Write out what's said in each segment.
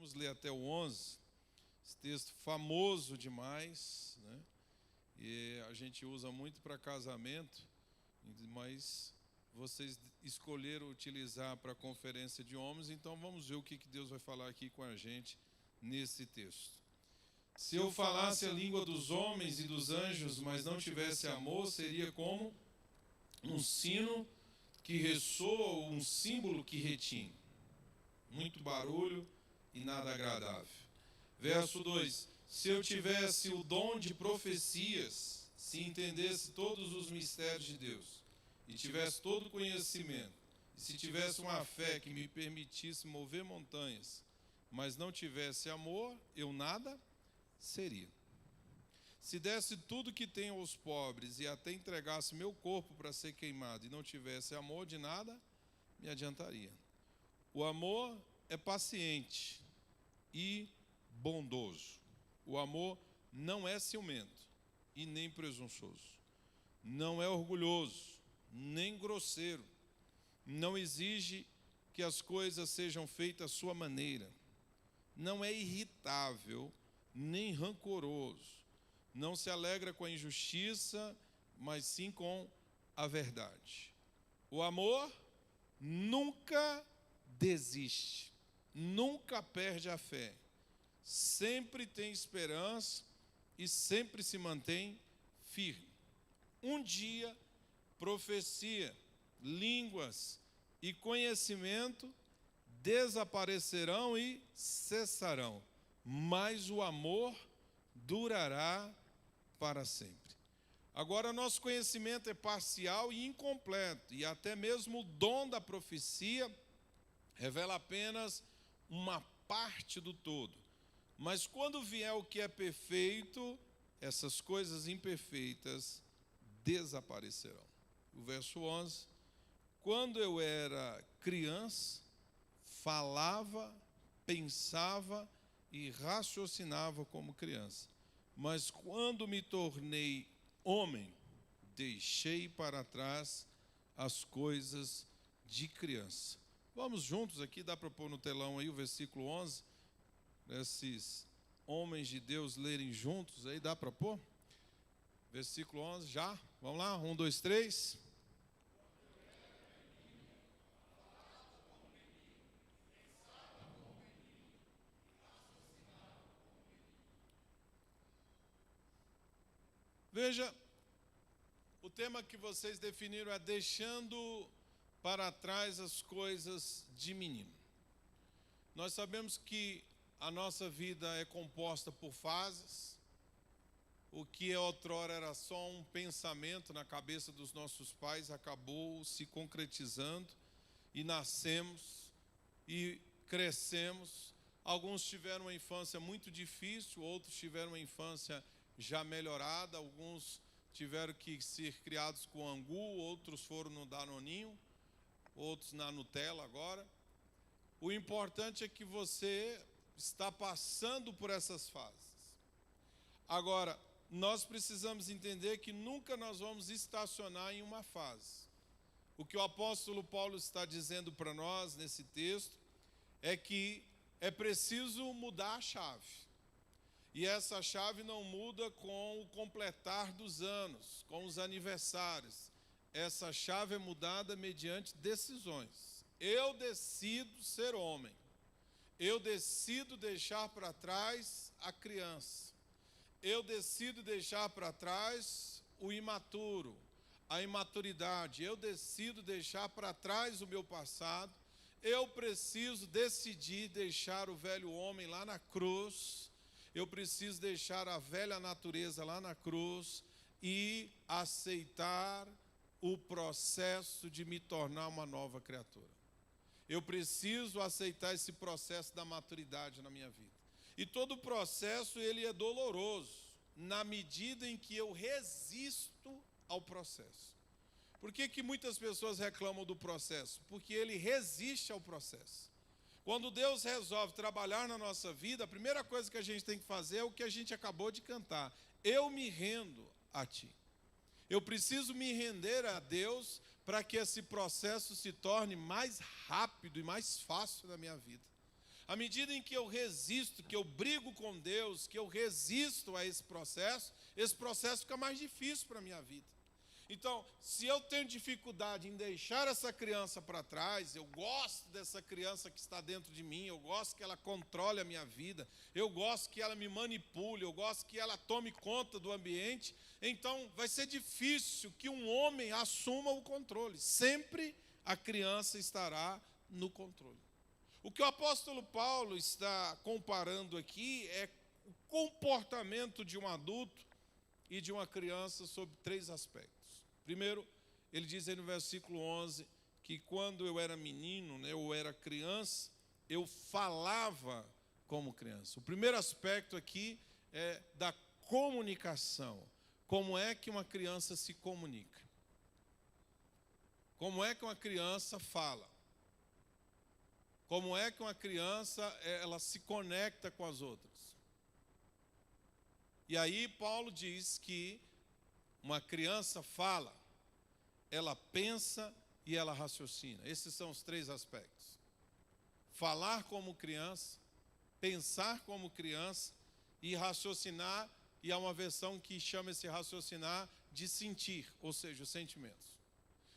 vamos ler até o 11, esse texto famoso demais, né? E a gente usa muito para casamento, mas vocês escolheram utilizar para a conferência de homens, então vamos ver o que Deus vai falar aqui com a gente nesse texto. Se eu falasse a língua dos homens e dos anjos, mas não tivesse amor, seria como um sino que ressoa ou um símbolo que retine. Muito barulho e nada agradável. Verso 2: se eu tivesse o dom de profecias, se entendesse todos os mistérios de Deus, e tivesse todo o conhecimento, e se tivesse uma fé que me permitisse mover montanhas, mas não tivesse amor, eu nada seria. Se desse tudo que tenho aos pobres e até entregasse meu corpo para ser queimado e não tivesse amor, de nada me adiantaria. O amor é paciente e bondoso. O amor não é ciumento e nem presunçoso. Não é orgulhoso, nem grosseiro. Não exige que as coisas sejam feitas à sua maneira. Não é irritável, nem rancoroso. Não se alegra com a injustiça, mas sim com a verdade. O amor nunca desiste, nunca perde a fé, sempre tem esperança e sempre se mantém firme. Um dia, profecia, línguas e conhecimento desaparecerão e cessarão, mas o amor durará para sempre. Agora, nosso conhecimento é parcial e incompleto, e até mesmo o dom da profecia revela apenas uma parte do todo. Mas quando vier o que é perfeito, essas coisas imperfeitas desaparecerão. O verso 11: quando eu era criança, falava, pensava e raciocinava como criança. Mas quando me tornei homem, deixei para trás as coisas de criança. Vamos juntos aqui, dá para pôr no telão aí o versículo 11, esses homens de Deus lerem juntos aí, dá para pôr? Versículo 11, já? Vamos lá, 1, 2, 3. Veja, o tema que vocês definiram é deixando para trás as coisas de menino. Nós sabemos que a nossa vida é composta por fases. O que outrora era só um pensamento na cabeça dos nossos pais acabou se concretizando e nascemos e crescemos. Alguns tiveram uma infância muito difícil, outros tiveram uma infância já melhorada, alguns tiveram que ser criados com angu, outros foram no danoninho, outros na Nutella agora. O importante é que você está passando por essas fases. Agora, nós precisamos entender que nunca nós vamos estacionar em uma fase. O que o apóstolo Paulo está dizendo para nós nesse texto é que é preciso mudar a chave. E essa chave não muda com o completar dos anos, com os aniversários. Essa chave é mudada mediante decisões. Eu decido ser homem. Eu decido deixar para trás a criança. Eu decido deixar para trás o imaturo, a imaturidade. Eu decido deixar para trás o meu passado. Eu preciso decidir deixar o velho homem lá na cruz. Eu preciso deixar a velha natureza lá na cruz e aceitar o processo de me tornar uma nova criatura. Eu preciso aceitar esse processo da maturidade na minha vida. E todo o processo, ele é doloroso, na medida em que eu resisto ao processo. Por que muitas pessoas reclamam do processo? Porque ele resiste ao processo. Quando Deus resolve trabalhar na nossa vida, a primeira coisa que a gente tem que fazer é o que a gente acabou de cantar. Eu me rendo a Ti. Eu preciso me render a Deus para que esse processo se torne mais rápido e mais fácil na minha vida. À medida em que eu resisto, que eu brigo com Deus, que eu resisto a esse processo fica mais difícil para a minha vida. Então, se eu tenho dificuldade em deixar essa criança para trás, eu gosto dessa criança que está dentro de mim, eu gosto que ela controle a minha vida, eu gosto que ela me manipule, eu gosto que ela tome conta do ambiente, então vai ser difícil que um homem assuma o controle. Sempre a criança estará no controle. O que o apóstolo Paulo está comparando aqui é o comportamento de um adulto e de uma criança sob 3 aspectos. Primeiro, ele diz aí no versículo 11, que quando eu era menino, eu era criança, eu falava como criança. O primeiro aspecto aqui é da comunicação. Como é que uma criança se comunica? Como é que uma criança fala? Como é que uma criança ela se conecta com as outras? E aí Paulo diz que uma criança fala, ela pensa e ela raciocina. Esses são os 3 aspectos. Falar como criança, pensar como criança e raciocinar, e há uma versão que chama esse raciocinar de sentir, ou seja, os sentimentos.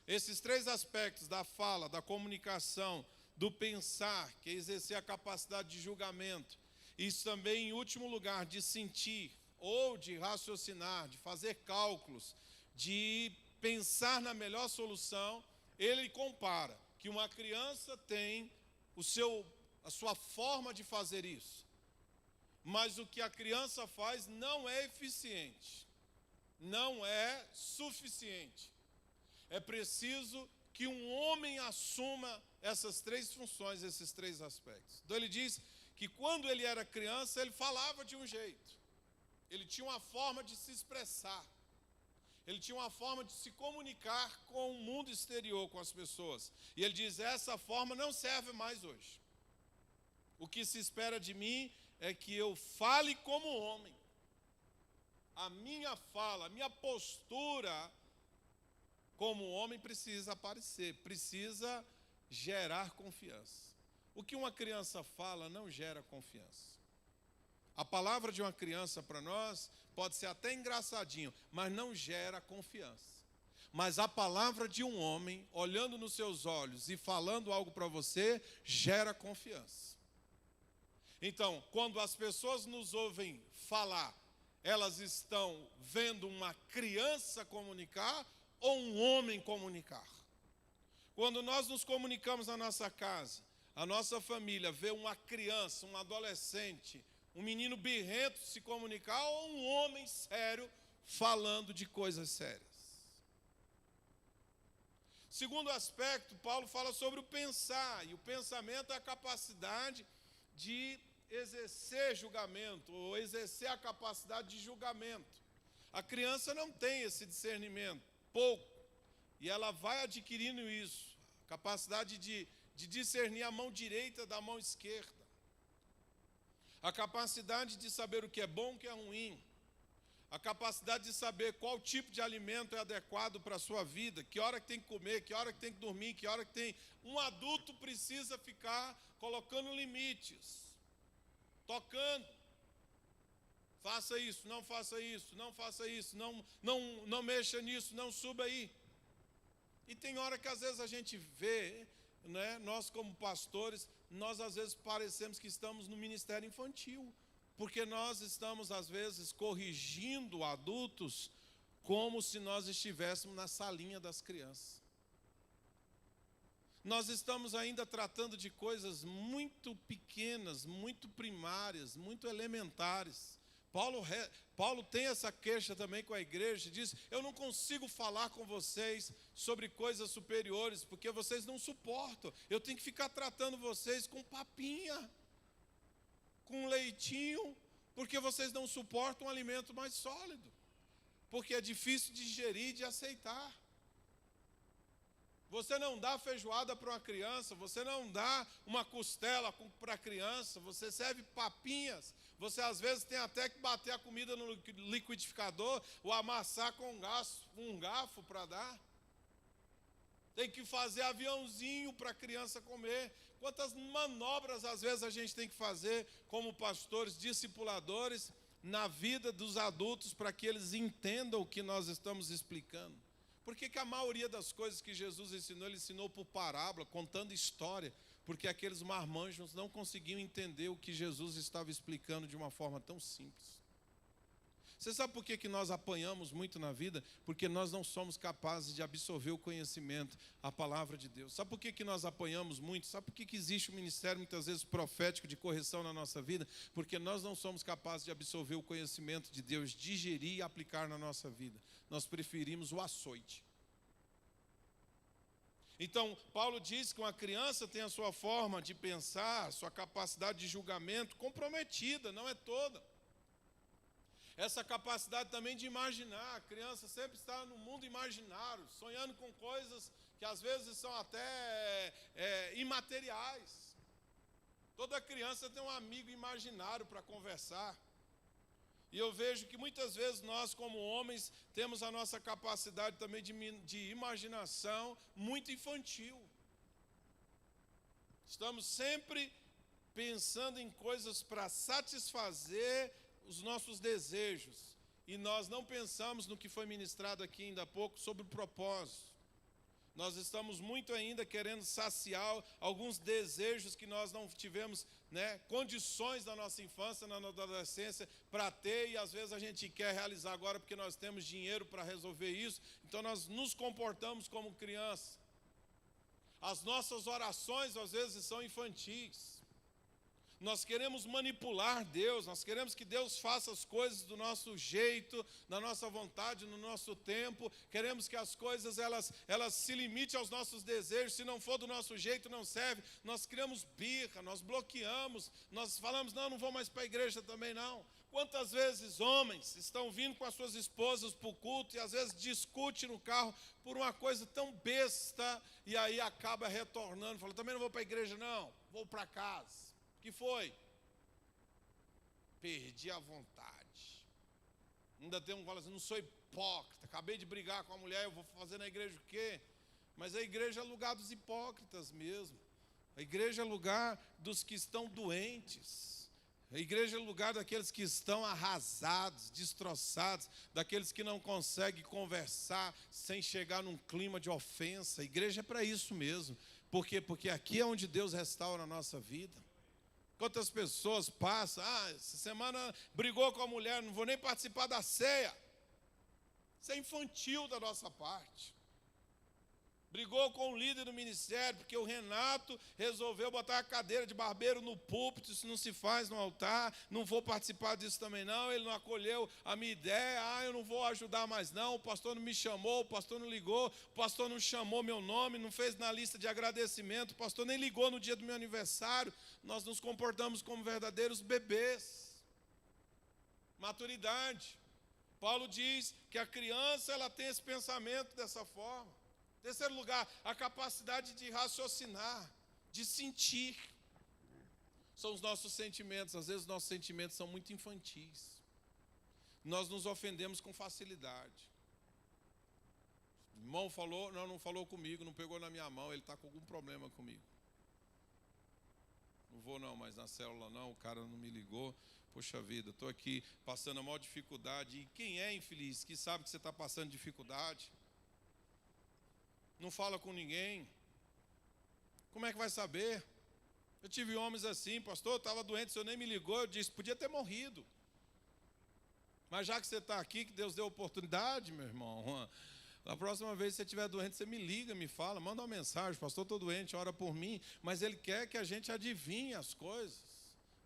Esses 3 aspectos da fala, da comunicação, do pensar, que é exercer a capacidade de julgamento, isso também, em último lugar, de sentir, ou de raciocinar, de fazer cálculos, de pensar na melhor solução, ele compara que uma criança tem a sua forma de fazer isso, mas o que a criança faz não é eficiente, não é suficiente. É preciso que um homem assuma essas 3 funções, esses 3 aspectos. Então ele diz que quando ele era criança, ele falava de um jeito. Ele tinha uma forma de se expressar. Ele tinha uma forma de se comunicar com o mundo exterior, com as pessoas. E ele diz, essa forma não serve mais hoje. O que se espera de mim é que eu fale como homem. A minha fala, a minha postura como homem precisa aparecer, precisa gerar confiança. O que uma criança fala não gera confiança. A palavra de uma criança para nós pode ser até engraçadinho, mas não gera confiança. Mas a palavra de um homem, olhando nos seus olhos e falando algo para você, gera confiança. Então, quando as pessoas nos ouvem falar, elas estão vendo uma criança comunicar ou um homem comunicar? Quando nós nos comunicamos na nossa casa, a nossa família vê uma criança, um adolescente, um menino birrento se comunicar ou um homem sério falando de coisas sérias? Segundo aspecto, Paulo fala sobre o pensar, e o pensamento é a capacidade de exercer julgamento, ou exercer a capacidade de julgamento. A criança não tem esse discernimento, pouco, e ela vai adquirindo isso, a capacidade de discernir a mão direita da mão esquerda, a capacidade de saber o que é bom e o que é ruim, a capacidade de saber qual tipo de alimento é adequado para a sua vida, que hora que tem que comer, que hora que tem que dormir, que hora que tem... Um adulto precisa ficar colocando limites, tocando. Faça isso, não faça isso, não faça isso, não mexa nisso, não suba aí. E tem hora que às vezes a gente vê, né, nós como pastores, nós às vezes parecemos que estamos no ministério infantil, porque nós estamos às vezes corrigindo adultos como se nós estivéssemos na salinha das crianças. Nós estamos ainda tratando de coisas muito pequenas, muito primárias, muito elementares. Paulo tem essa queixa também com a igreja, diz, eu não consigo falar com vocês sobre coisas superiores, porque vocês não suportam, eu tenho que ficar tratando vocês com papinha, com leitinho, porque vocês não suportam um alimento mais sólido, porque é difícil de digerir e de aceitar. Você não dá feijoada para uma criança, você não dá uma costela para a criança, você serve papinhas, você às vezes tem até que bater a comida no liquidificador ou amassar com um garfo para dar. Tem que fazer aviãozinho para a criança comer. Quantas manobras às vezes a gente tem que fazer como pastores, discipuladores, na vida dos adultos para que eles entendam o que nós estamos explicando. Por que a maioria das coisas que Jesus ensinou, ele ensinou por parábola, contando história? Porque aqueles marmanjos não conseguiam entender o que Jesus estava explicando de uma forma tão simples. Você sabe por que nós apanhamos muito na vida? Porque nós não somos capazes de absorver o conhecimento, a palavra de Deus. Sabe por que nós apanhamos muito? Sabe por que existe um ministério muitas vezes profético de correção na nossa vida? Porque nós não somos capazes de absorver o conhecimento de Deus, digerir e aplicar na nossa vida. Nós preferimos o açoite. Então, Paulo diz que uma criança tem a sua forma de pensar, sua capacidade de julgamento comprometida, não é toda. Essa capacidade também de imaginar, a criança sempre está no mundo imaginário, sonhando com coisas que às vezes são até imateriais. Toda criança tem um amigo imaginário para conversar. E eu vejo que muitas vezes nós, como homens, temos a nossa capacidade também de imaginação muito infantil. Estamos sempre pensando em coisas para satisfazer os nossos desejos. E nós não pensamos no que foi ministrado aqui ainda há pouco sobre o propósito. Nós estamos muito ainda querendo saciar alguns desejos que nós não tivemos, condições da nossa infância, na nossa adolescência, para ter, e às vezes a gente quer realizar agora porque nós temos dinheiro para resolver isso, então nós nos comportamos como criança. As nossas orações às vezes são infantis. Nós queremos manipular Deus, nós queremos que Deus faça as coisas do nosso jeito, na nossa vontade, no nosso tempo. Queremos que as coisas elas se limitem aos nossos desejos. Se não for do nosso jeito, não serve. Nós criamos birra, nós bloqueamos, nós falamos, não vou mais para a igreja também não. Quantas vezes homens estão vindo com as suas esposas para o culto e às vezes discutem no carro por uma coisa tão besta e aí acaba retornando, falando, também não vou para a igreja não, vou para casa. Que foi? Perdi a vontade. Ainda tem um que fala assim, não sou hipócrita, acabei de brigar com a mulher, eu vou fazer na igreja o quê? Mas a igreja é lugar dos hipócritas mesmo. A igreja é lugar dos que estão doentes. A igreja é lugar daqueles que estão arrasados, destroçados, daqueles que não conseguem conversar sem chegar num clima de ofensa. A igreja é para isso mesmo. Por quê? Porque aqui é onde Deus restaura a nossa vida. Quantas pessoas passam, essa semana brigou com a mulher, não vou nem participar da ceia. Isso é infantil da nossa parte. Brigou com o líder do ministério, porque o Renato resolveu botar a cadeira de barbeiro no púlpito, isso não se faz no altar, não vou participar disso também não, ele não acolheu a minha ideia, eu não vou ajudar mais não, o pastor não me chamou, o pastor não ligou, o pastor não chamou meu nome, não fez na lista de agradecimento, o pastor nem ligou no dia do meu aniversário. Nós nos comportamos como verdadeiros bebês. Maturidade. Paulo diz que a criança ela tem esse pensamento dessa forma. Terceiro lugar, a capacidade de raciocinar, de sentir. São os nossos sentimentos. Às vezes os nossos sentimentos são muito infantis. Nós nos ofendemos com facilidade. O irmão falou, não falou comigo, não pegou na minha mão, ele está com algum problema comigo. Não vou não, mas na célula não, o cara não me ligou. Poxa vida, estou aqui passando a maior dificuldade. E quem é infeliz, que sabe que você está passando dificuldade? Não fala com ninguém. Como é que vai saber? Eu tive homens assim, pastor, eu estava doente, o senhor nem me ligou, eu disse, podia ter morrido. Mas já que você está aqui, que Deus deu oportunidade, meu irmão, a próxima vez que você estiver doente, você me liga, me fala, manda uma mensagem, pastor, estou doente, ora por mim. Mas ele quer que a gente adivinhe as coisas.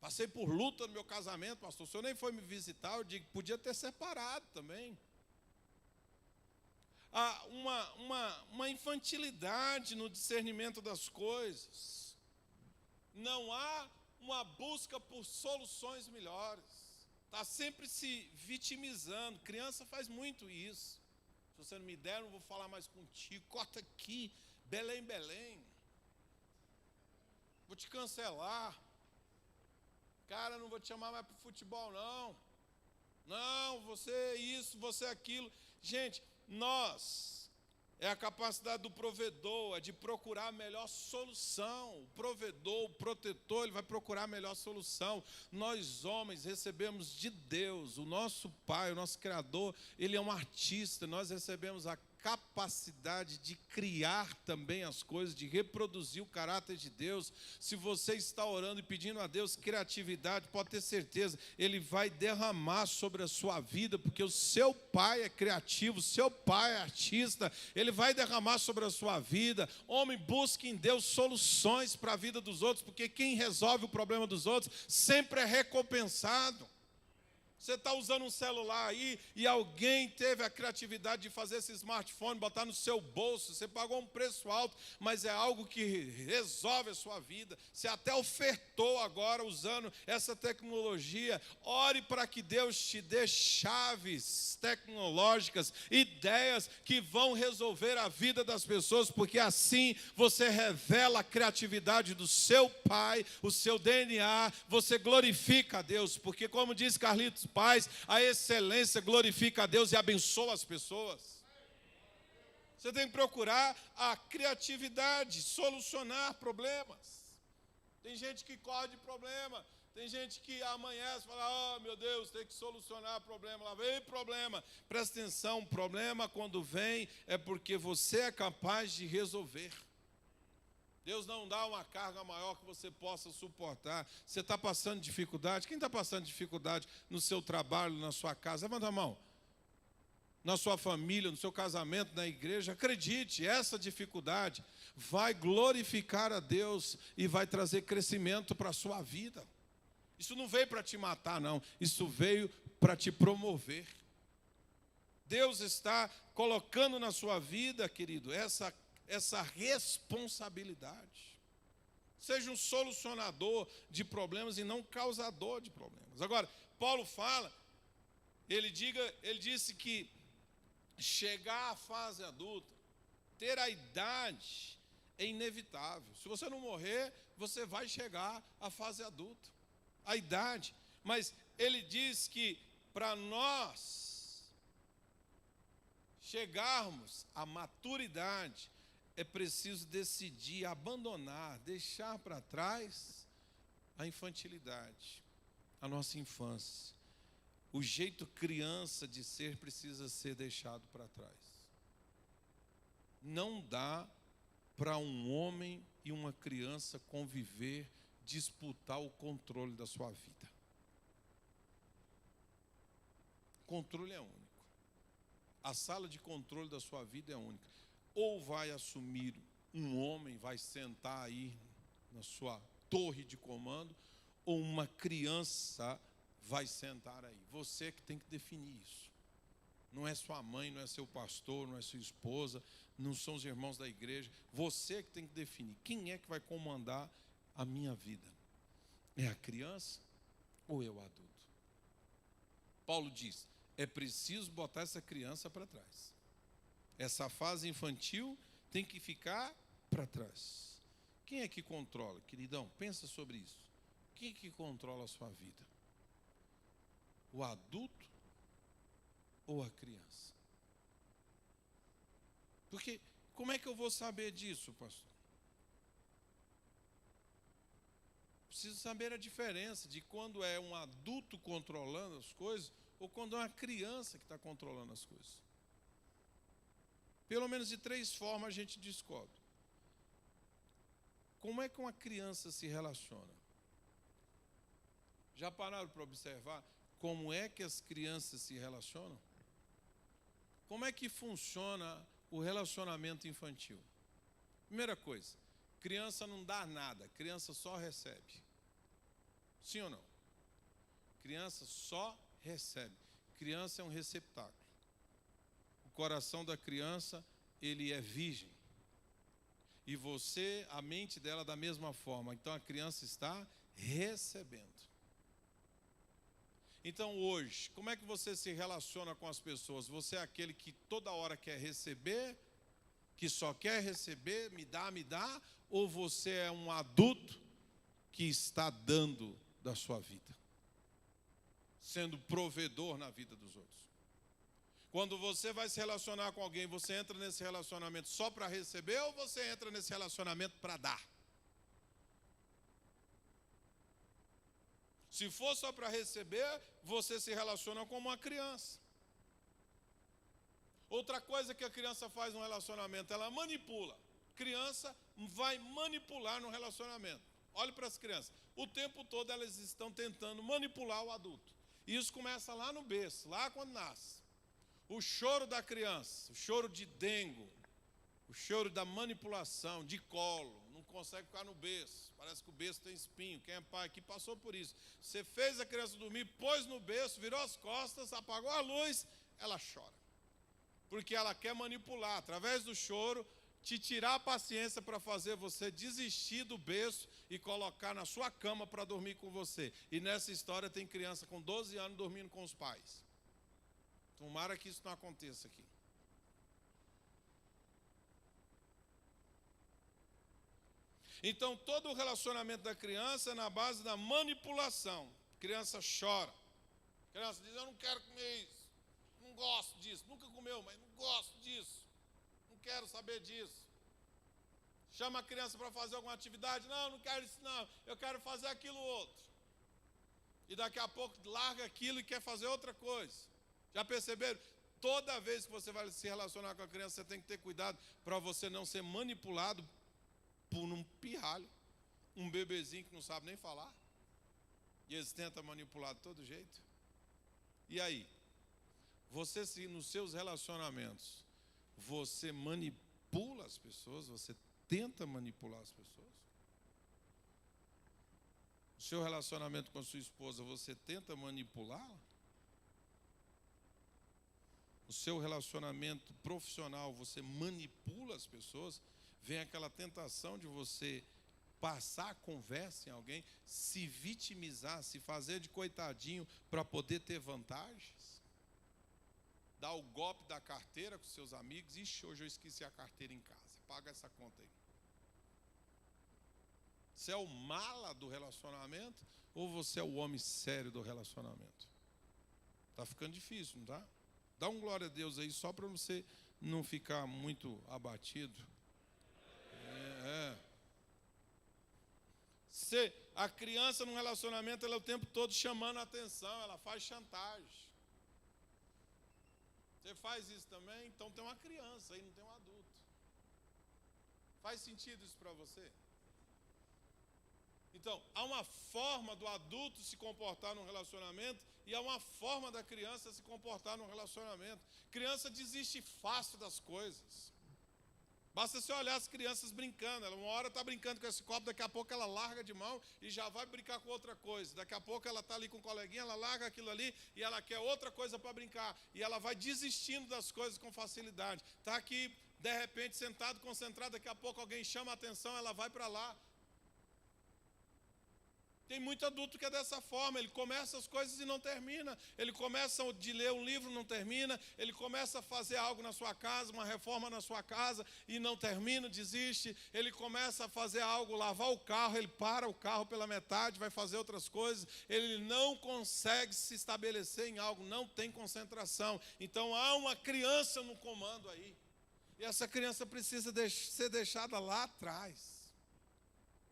Passei por luta no meu casamento, pastor, o senhor nem foi me visitar, eu digo, podia ter separado também. Há uma infantilidade no discernimento das coisas. Não há uma busca por soluções melhores. Está sempre se vitimizando. Criança faz muito isso. Se você não me der, eu não vou falar mais contigo. Corta aqui, Belém, Belém. Vou te cancelar. Cara, não vou te chamar mais para o futebol, não. Não, você isso, você aquilo. Gente, nós É a capacidade do provedor, é de procurar a melhor solução. O provedor, o protetor, ele vai procurar a melhor solução. Nós, homens, recebemos de Deus, o nosso Pai, o nosso Criador, ele é um artista. Nós recebemos a capacidade de criar também as coisas, de reproduzir o caráter de Deus. Se você está orando e pedindo a Deus criatividade, pode ter certeza, Ele vai derramar sobre a sua vida, porque o seu Pai é criativo, o seu Pai é artista, Ele vai derramar sobre a sua vida. Homem, busque em Deus soluções para a vida dos outros, porque quem resolve o problema dos outros sempre é recompensado. Você está usando um celular aí e alguém teve a criatividade de fazer esse smartphone, botar no seu bolso. Você pagou um preço alto, mas é algo que resolve a sua vida. Você até ofertou agora usando essa tecnologia. Ore para que Deus te dê chaves tecnológicas, ideias que vão resolver a vida das pessoas, porque assim você revela a criatividade do seu Pai, o seu DNA, você glorifica a Deus, porque como diz Carlitos Paz, a excelência glorifica a Deus e abençoa as pessoas. Você tem que procurar a criatividade, solucionar problemas. Tem gente que corre de problema, tem gente que amanhece e fala, oh meu Deus, tem que solucionar problema, lá vem problema. Presta atenção, problema quando vem é porque você é capaz de resolver. Deus não dá uma carga maior que você possa suportar. Você está passando dificuldade? Quem está passando dificuldade no seu trabalho, na sua casa? Levanta a mão. Na sua família, no seu casamento, na igreja. Acredite, essa dificuldade vai glorificar a Deus e vai trazer crescimento para a sua vida. Isso não veio para te matar, não. Isso veio para te promover. Deus está colocando na sua vida, querido, essa responsabilidade. Seja um solucionador de problemas e não causador de problemas. Agora, Paulo fala, ele disse que chegar à fase adulta, ter a idade, é inevitável. Se você não morrer, você vai chegar à fase adulta. A idade. Mas ele diz que para nós chegarmos à maturidade, é preciso decidir abandonar, deixar para trás a infantilidade, a nossa infância. O jeito criança de ser precisa ser deixado para trás. Não dá para um homem e uma criança conviver, disputar o controle da sua vida. O controle é único. A sala de controle da sua vida é única. Ou vai assumir um homem, vai sentar aí na sua torre de comando, ou uma criança vai sentar aí. Você que tem que definir isso. Não é sua mãe, não é seu pastor, não é sua esposa, não são os irmãos da igreja. Você que tem que definir quem é que vai comandar a minha vida. É a criança ou é o adulto? Paulo diz, é preciso botar essa criança para trás. Essa fase infantil tem que ficar para trás. Quem é que controla? Queridão, pensa sobre isso. Quem é que controla a sua vida? O adulto ou a criança? Porque como é que eu vou saber disso, pastor? Preciso saber a diferença de quando é um adulto controlando as coisas ou quando é uma criança que está controlando as coisas. Pelo menos de 3 formas a gente descobre. Como é que uma criança se relaciona? Já pararam para observar como é que as crianças se relacionam? Como é que funciona o relacionamento infantil? Primeira coisa, criança não dá nada, criança só recebe. Sim ou não? Criança só recebe. Criança é um receptáculo. O coração da criança, ele é virgem. E você, a mente dela da mesma forma. Então a criança está recebendo. Então hoje, como é que você se relaciona com as pessoas? Você é aquele que toda hora quer receber, que só quer receber, me dá, ou você é um adulto que está dando da sua vida, sendo provedor na vida dos outros? Quando você vai se relacionar com alguém, você entra nesse relacionamento só para receber ou você entra nesse relacionamento para dar? Se for só para receber, você se relaciona como uma criança. Outra coisa que a criança faz no relacionamento, ela manipula. Criança vai manipular no relacionamento. Olhe para as crianças. O tempo todo elas estão tentando manipular o adulto. E isso começa lá no berço, lá quando nasce. O choro da criança, o choro de dengo, o choro da manipulação, de colo, não consegue ficar no berço. Parece que o berço tem espinho. Quem é pai aqui passou por isso. Você fez a criança dormir, pôs no berço, virou as costas, apagou a luz, ela chora. Porque ela quer manipular, através do choro, te tirar a paciência para fazer você desistir do berço e colocar na sua cama para dormir com você. E nessa história tem criança com 12 anos dormindo com os pais. Tomara que isso não aconteça aqui. Então, todo o relacionamento da criança é na base da manipulação. A criança chora. A criança diz, eu não quero comer isso. Não gosto disso. Nunca comeu, mas não gosto disso. Não quero saber disso. Chama a criança para fazer alguma atividade. Não, não quero isso não. Eu quero fazer aquilo outro. E daqui a pouco larga aquilo e quer fazer outra coisa. Já perceberam? Toda vez que você vai se relacionar com a criança, você tem que ter cuidado para você não ser manipulado por um pirralho, um bebezinho que não sabe nem falar. E eles tentam manipular de todo jeito. E aí? Você, se nos seus relacionamentos, você manipula as pessoas, você tenta manipular as pessoas? No seu relacionamento com a sua esposa, você tenta manipulá-la? No seu relacionamento profissional, você manipula as pessoas? Vem aquela tentação de você passar a conversa em alguém, se vitimizar, se fazer de coitadinho para poder ter vantagens? Dar o golpe da carteira com seus amigos. Ixi, hoje eu esqueci a carteira em casa. Paga essa conta aí. Você é o mala do relacionamento ou você é o homem sério do relacionamento? Está ficando difícil, não está? Dá um glória a Deus aí só para você não ficar muito abatido. A criança no relacionamento, ela é o tempo todo chamando a atenção, ela faz chantagem. Você faz isso também? Então tem uma criança aí, não tem um adulto. Faz sentido isso para você? Então, há uma forma do adulto se comportar num relacionamento e há uma forma da criança se comportar num relacionamento. Criança desiste fácil das coisas. Basta você olhar as crianças brincando. Ela uma hora está brincando com esse copo, daqui a pouco ela larga de mão e já vai brincar com outra coisa. Daqui a pouco ela está ali com o coleguinha, ela larga aquilo ali e ela quer outra coisa para brincar. E ela vai desistindo das coisas com facilidade. Está aqui, de repente, sentado, concentrado, daqui a pouco alguém chama a atenção, ela vai para lá. Tem muito adulto que é dessa forma, ele começa as coisas e não termina. Ele começa de ler um livro, não termina. Ele começa a fazer algo na sua casa, uma reforma na sua casa e não termina, desiste. Ele começa a fazer algo, lavar o carro, ele para o carro pela metade, vai fazer outras coisas. Ele não consegue se estabelecer em algo, não tem concentração. Então há uma criança no comando aí. E essa criança precisa ser deixada lá atrás.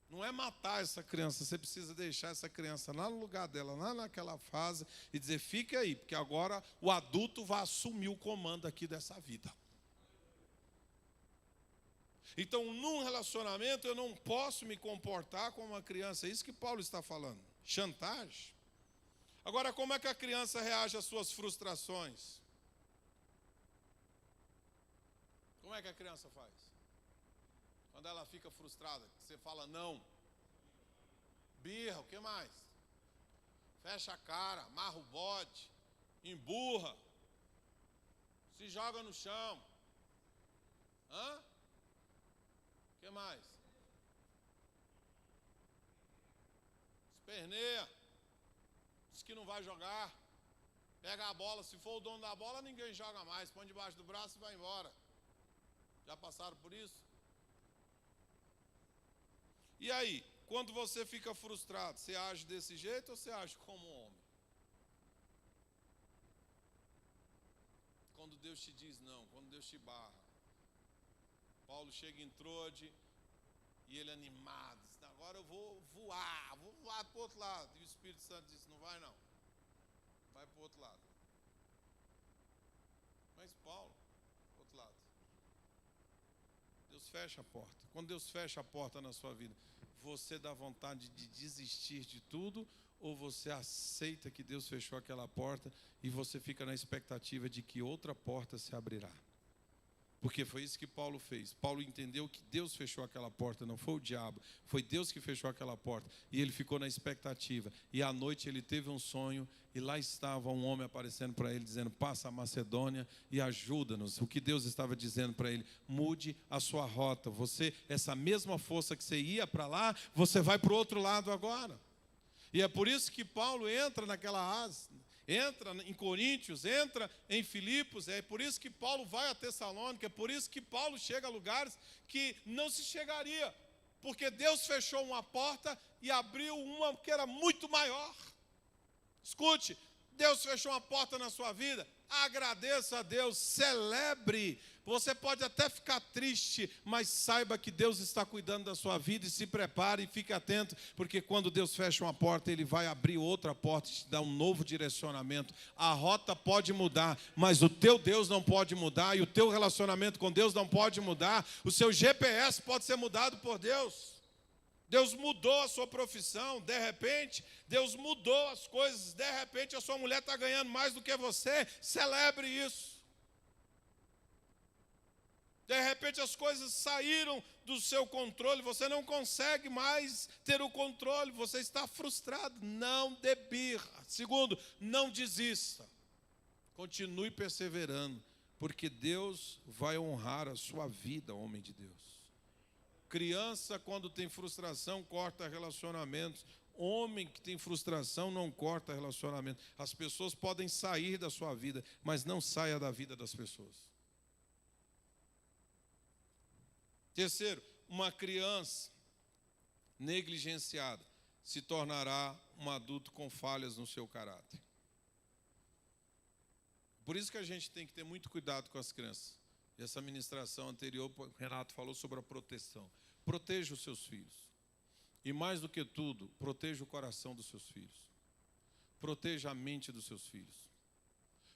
Não é matar essa criança, você precisa deixar essa criança lá no lugar dela, lá naquela fase, e dizer, fica aí, porque agora o adulto vai assumir o comando aqui dessa vida. Então, num relacionamento, eu não posso me comportar como uma criança, é isso que Paulo está falando, chantagem. Agora, como é que a criança reage às suas frustrações? Como é que a criança faz? Quando ela fica frustrada, você fala não. Birra, o que mais? Fecha a cara, amarra o bode, emburra, se joga no chão. O que mais? Esperneia, diz que não vai jogar. Pega a bola, se for o dono da bola, ninguém joga mais. Põe debaixo do braço e vai embora. Já passaram por isso? E aí, quando você fica frustrado, você age desse jeito ou você age como um homem? Quando Deus te diz não, quando Deus te barra. Paulo chega em Troade e ele animado, diz, agora eu vou voar para o outro lado. E o Espírito Santo disse, não vai não, vai para o outro lado. Mas Paulo, outro lado. Deus fecha a porta. Quando Deus fecha a porta na sua vida, você dá vontade de desistir de tudo ou você aceita que Deus fechou aquela porta e você fica na expectativa de que outra porta se abrirá? Porque foi isso que Paulo fez. Paulo entendeu que Deus fechou aquela porta, não foi o diabo. Foi Deus que fechou aquela porta. E ele ficou na expectativa. E à noite ele teve um sonho. E lá estava um homem aparecendo para ele, dizendo, passa a Macedônia e ajuda-nos. O que Deus estava dizendo para ele, mude a sua rota. Você, essa mesma força que você ia para lá, você vai para o outro lado agora. E é por isso que Paulo entra naquela asa. Entra em Coríntios, entra em Filipos, é por isso que Paulo vai a Tessalônica, é por isso que Paulo chega a lugares que não se chegaria, porque Deus fechou uma porta e abriu uma que era muito maior. Escute, Deus fechou uma porta na sua vida, agradeça a Deus, celebre. Você pode até ficar triste, mas saiba que Deus está cuidando da sua vida e se prepare e fique atento, porque quando Deus fecha uma porta, Ele vai abrir outra porta e te dar um novo direcionamento. A rota pode mudar, mas o teu Deus não pode mudar e o teu relacionamento com Deus não pode mudar. O seu GPS pode ser mudado por Deus. Deus mudou a sua profissão, de repente, Deus mudou as coisas, de repente a sua mulher está ganhando mais do que você, celebre isso. De repente as coisas saíram do seu controle, você não consegue mais ter o controle, você está frustrado, não dê birra. Segundo, não desista, continue perseverando, porque Deus vai honrar a sua vida, homem de Deus. Criança, quando tem frustração, corta relacionamentos. Homem que tem frustração não corta relacionamento. As pessoas podem sair da sua vida, mas não saia da vida das pessoas. Terceiro, uma criança negligenciada se tornará um adulto com falhas no seu caráter. Por isso que a gente tem que ter muito cuidado com as crianças. E essa ministração anterior, o Renato falou sobre a proteção. Proteja os seus filhos. E mais do que tudo, proteja o coração dos seus filhos. Proteja a mente dos seus filhos.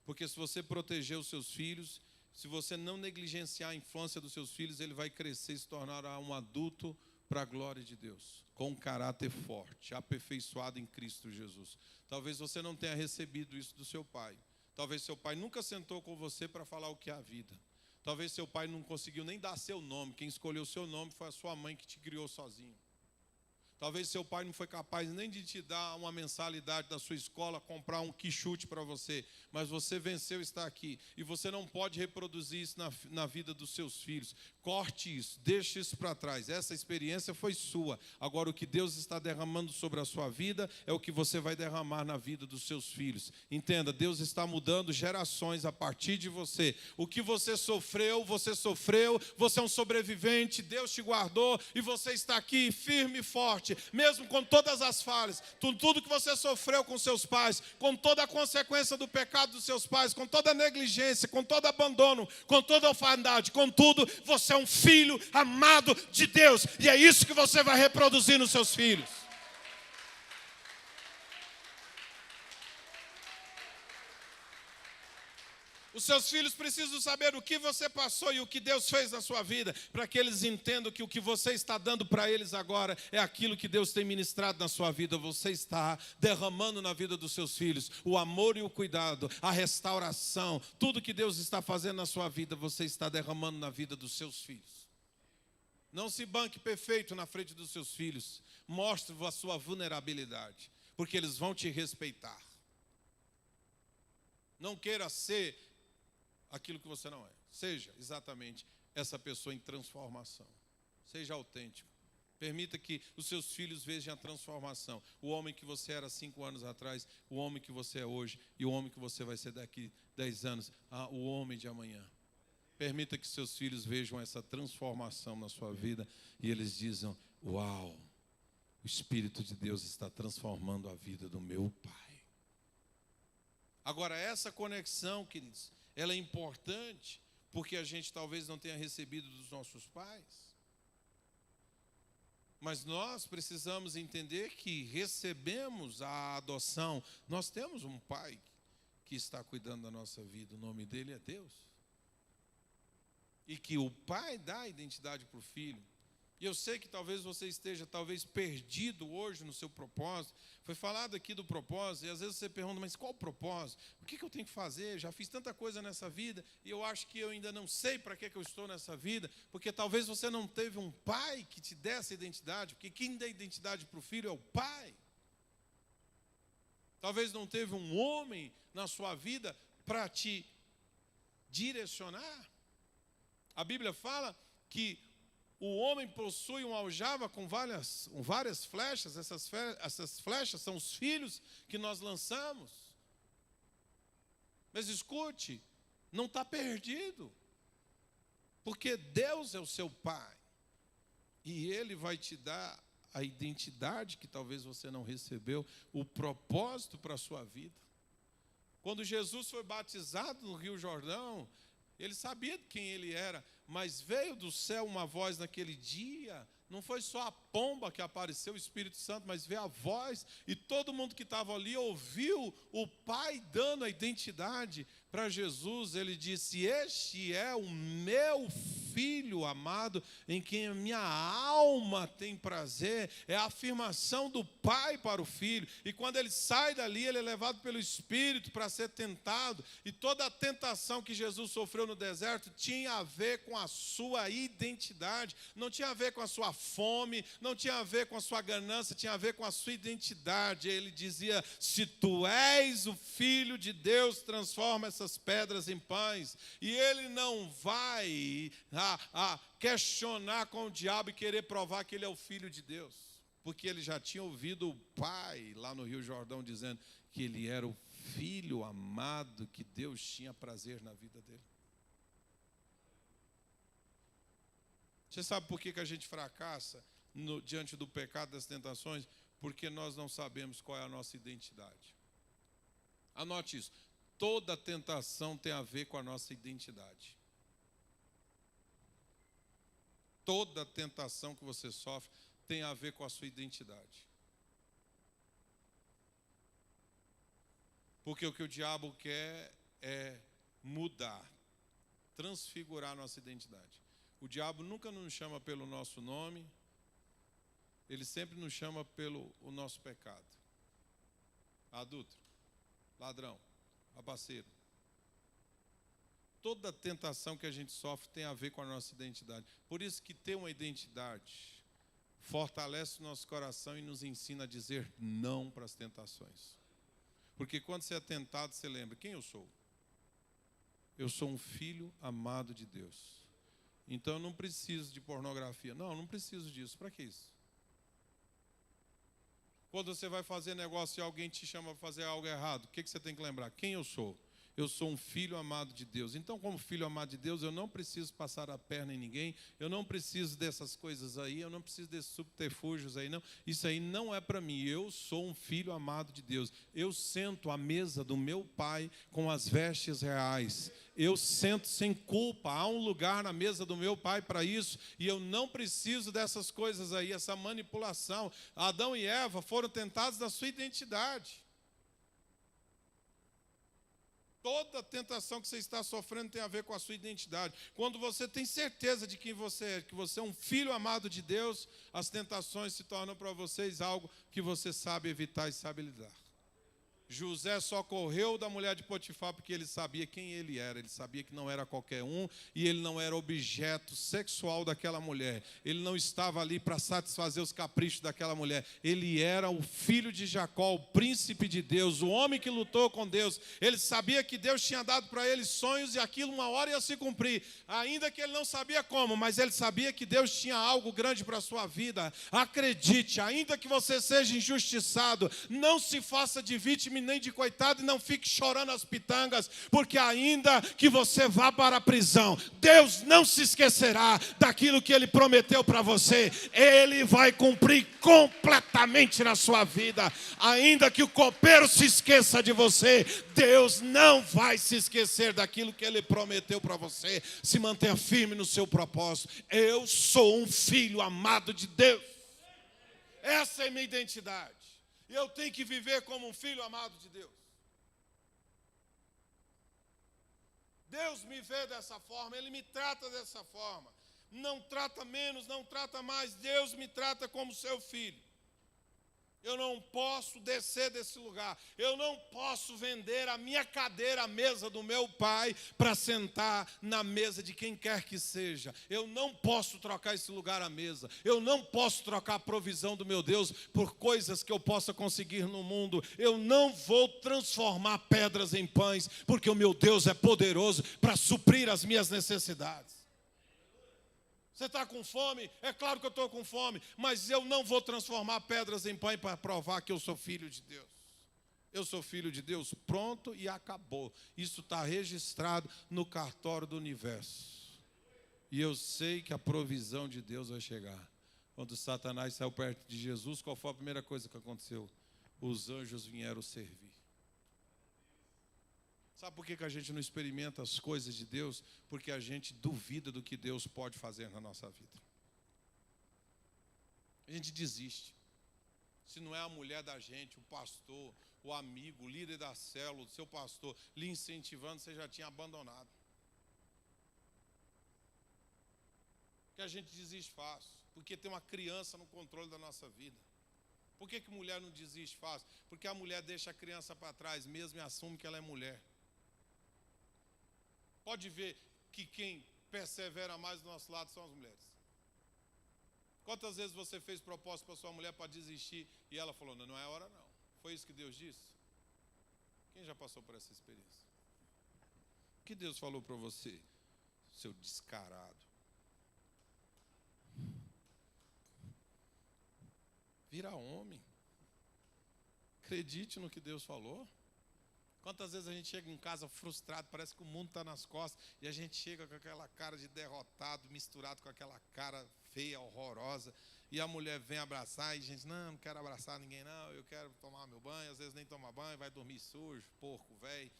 Porque se você proteger os seus filhos, se você não negligenciar a infância dos seus filhos, ele vai crescer e se tornará um adulto para a glória de Deus, com um caráter forte, aperfeiçoado em Cristo Jesus. Talvez você não tenha recebido isso do seu pai. Talvez seu pai nunca sentou com você para falar o que é a vida. Talvez seu pai não conseguiu nem dar seu nome. Quem escolheu seu nome foi a sua mãe que te criou sozinho. Talvez seu pai não foi capaz nem de te dar uma mensalidade da sua escola, comprar um quichute para você, mas você venceu estar aqui, e você não pode reproduzir isso na vida dos seus filhos. Corte isso, deixe isso para trás. Essa experiência foi sua. Agora o que Deus está derramando sobre a sua vida é o que você vai derramar na vida dos seus filhos. Entenda, Deus está mudando gerações a partir de você. O que você sofreu, você é um sobrevivente, Deus te guardou e você está aqui firme e forte, mesmo com todas as falhas, com tudo que você sofreu com seus pais, com toda a consequência do pecado dos seus pais, com toda a negligência, com todo abandono, com toda a orfandade, com tudo, você é um filho amado de Deus, e é isso que você vai reproduzir nos seus filhos. Os seus filhos precisam saber o que você passou e o que Deus fez na sua vida, para que eles entendam que o que você está dando para eles agora é aquilo que Deus tem ministrado na sua vida. Você está derramando na vida dos seus filhos o amor e o cuidado, a restauração, tudo que Deus está fazendo na sua vida, você está derramando na vida dos seus filhos. Não se banque perfeito na frente dos seus filhos, mostre a sua vulnerabilidade, porque eles vão te respeitar. Não queira ser aquilo que você não é. Seja exatamente essa pessoa em transformação. Seja autêntico. Permita que os seus filhos vejam a transformação. O homem que você era 5 anos atrás, o homem que você é hoje e o homem que você vai ser daqui 10 anos, o homem de amanhã. Permita que seus filhos vejam essa transformação na sua vida e eles dizem: uau, o Espírito de Deus está transformando a vida do meu pai. Agora, essa conexão, queridos, ela é importante porque a gente talvez não tenha recebido dos nossos pais. Mas nós precisamos entender que recebemos a adoção. Nós temos um pai que está cuidando da nossa vida, o nome dele é Deus. E que o pai dá a identidade para o filho. E eu sei que talvez você esteja perdido hoje no seu propósito. Foi falado aqui do propósito, e às vezes você pergunta, mas qual o propósito? O que eu tenho que fazer? Já fiz tanta coisa nessa vida, e eu acho que eu ainda não sei para que eu estou nessa vida, porque talvez você não teve um pai que te dê essa identidade, porque quem dá identidade para o filho é o pai. Talvez não teve um homem na sua vida para te direcionar. A Bíblia fala que o homem possui uma aljava com várias flechas. Essas flechas são os filhos que nós lançamos. Mas escute, não está perdido. Porque Deus é o seu pai. E Ele vai te dar a identidade que talvez você não recebeu, o propósito para a sua vida. Quando Jesus foi batizado no Rio Jordão, ele sabia de quem ele era, mas veio do céu uma voz naquele dia. Não foi só a pomba que apareceu, o Espírito Santo, mas veio a voz, e todo mundo que estava ali ouviu o Pai dando a identidade para Jesus. Ele disse: este é o meu Filho amado, em quem a minha alma tem prazer. É a afirmação do Pai para o Filho. E quando ele sai dali, ele é levado pelo Espírito para ser tentado. E toda a tentação que Jesus sofreu no deserto tinha a ver com a sua identidade. Não tinha a ver com a sua fome, não tinha a ver com a sua ganância, tinha a ver com a sua identidade. Ele dizia: se tu és o Filho de Deus, transforma essas pedras em pães. E ele não vai questionar com o diabo e querer provar que ele é o Filho de Deus, porque ele já tinha ouvido o Pai lá no Rio Jordão dizendo que ele era o Filho amado, que Deus tinha prazer na vida dele. Você sabe por que a gente fracassa diante do pecado, das tentações? Porque nós não sabemos qual é a nossa identidade. Anote isso. Toda tentação tem a ver com a nossa identidade. Toda tentação que você sofre tem a ver com a sua identidade. Porque o que o diabo quer é mudar, transfigurar a nossa identidade. O diabo nunca nos chama pelo nosso nome, ele sempre nos chama pelo o nosso pecado. Adulto, ladrão, abaceiro. Toda tentação que a gente sofre tem a ver com a nossa identidade. Por isso que ter uma identidade fortalece o nosso coração e nos ensina a dizer não para as tentações. Porque quando você é tentado, você lembra: quem eu sou? Eu sou um filho amado de Deus. Então eu não preciso de pornografia. Não preciso disso. Para que isso? Quando você vai fazer negócio e alguém te chama para fazer algo errado, o que você tem que lembrar? Quem eu sou? Eu sou um filho amado de Deus. Então, como filho amado de Deus, eu não preciso passar a perna em ninguém, eu não preciso dessas coisas aí, eu não preciso desses subterfúgios aí, não. Isso aí não é para mim. Eu sou um filho amado de Deus. Eu sento à mesa do meu Pai com as vestes reais. Eu sento sem culpa. Há um lugar na mesa do meu Pai para isso, e eu não preciso dessas coisas aí, essa manipulação. Adão e Eva foram tentados na sua identidade. Toda tentação que você está sofrendo tem a ver com a sua identidade. Quando você tem certeza de quem você é, que você é um filho amado de Deus, as tentações se tornam para vocês algo que você sabe evitar e sabe lidar. José só correu da mulher de Potifar porque ele sabia quem ele era. Ele sabia que não era qualquer um e ele não era objeto sexual daquela mulher. Ele não estava ali para satisfazer os caprichos daquela mulher. Ele era o filho de Jacó, o príncipe de Deus, o homem que lutou com Deus. Ele sabia que Deus tinha dado para ele sonhos e aquilo uma hora ia se cumprir. Ainda que ele não sabia como, mas ele sabia que Deus tinha algo grande para a sua vida. Acredite, ainda que você seja injustiçado, não se faça de vítima vítima e nem de coitado, e não fique chorando as pitangas, porque ainda que você vá para a prisão, Deus não se esquecerá daquilo que Ele prometeu para você. Ele vai cumprir completamente na sua vida. Ainda que o copeiro se esqueça de você, Deus não vai se esquecer daquilo que Ele prometeu para você. Se mantenha firme no seu propósito. Eu sou um filho amado de Deus. Essa é minha identidade. E eu tenho que viver como um filho amado de Deus. Deus me vê dessa forma, Ele me trata dessa forma. Não trata menos, não trata mais. Deus me trata como seu filho. Eu não posso descer desse lugar. Eu não posso vender a minha cadeira à mesa do meu pai para sentar na mesa de quem quer que seja. Eu não posso trocar esse lugar à mesa. Eu não posso trocar a provisão do meu Deus por coisas que eu possa conseguir no mundo. Eu não vou transformar pedras em pães, porque o meu Deus é poderoso para suprir as minhas necessidades. Você está com fome? É claro que eu estou com fome, mas eu não vou transformar pedras em pão para provar que eu sou filho de Deus. Eu sou filho de Deus, pronto e acabou. Isso está registrado no cartório do universo. E eu sei que a provisão de Deus vai chegar. Quando Satanás saiu perto de Jesus, qual foi a primeira coisa que aconteceu? Os anjos vieram servir. Sabe por que a gente não experimenta as coisas de Deus? Porque a gente duvida do que Deus pode fazer na nossa vida. A gente desiste. Se não é a mulher da gente, o pastor, o amigo, o líder da célula, o seu pastor, lhe incentivando, você já tinha abandonado. Porque a gente desiste fácil. Porque tem uma criança no controle da nossa vida. Por que mulher não desiste fácil? Porque a mulher deixa a criança para trás mesmo e assume que ela é mulher. Pode ver que quem persevera mais do nosso lado são as mulheres. Quantas vezes você fez propósito para sua mulher para desistir e ela falou, não é hora não. Foi isso que Deus disse? Quem já passou por essa experiência? O que Deus falou para você, seu descarado? Vira homem. Acredite no que Deus falou. Quantas vezes a gente chega em casa frustrado, parece que o mundo está nas costas, e a gente chega com aquela cara de derrotado, misturado com aquela cara feia, horrorosa, e a mulher vem abraçar, e a gente, não quero abraçar ninguém não, eu quero tomar meu banho, às vezes nem toma banho, vai dormir sujo, porco, velho.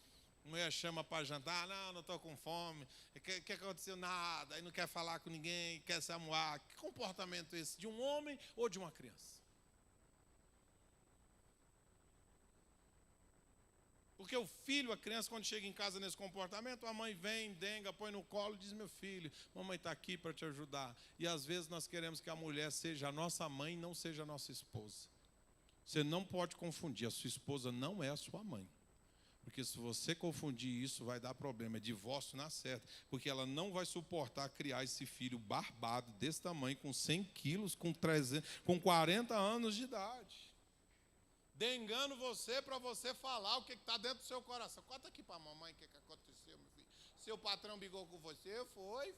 Mulher chama para jantar, não estou com fome, o que aconteceu? Nada, aí não quer falar com ninguém, quer se amuar. Que comportamento é esse, de um homem ou de uma criança? Porque o filho, a criança, quando chega em casa nesse comportamento, a mãe vem, denga, põe no colo e diz, meu filho, mamãe está aqui para te ajudar. E às vezes nós queremos que a mulher seja a nossa mãe e não seja a nossa esposa. Você não pode confundir, a sua esposa não é a sua mãe. Porque se você confundir isso, vai dar problema, é divórcio na certa. Porque ela não vai suportar criar esse filho barbado desse tamanho, com 100 quilos, com 40 anos de idade. Dengando você para você falar o que está dentro do seu coração. Conta aqui para a mamãe o que aconteceu, meu filho. Seu patrão brigou com você? Foi.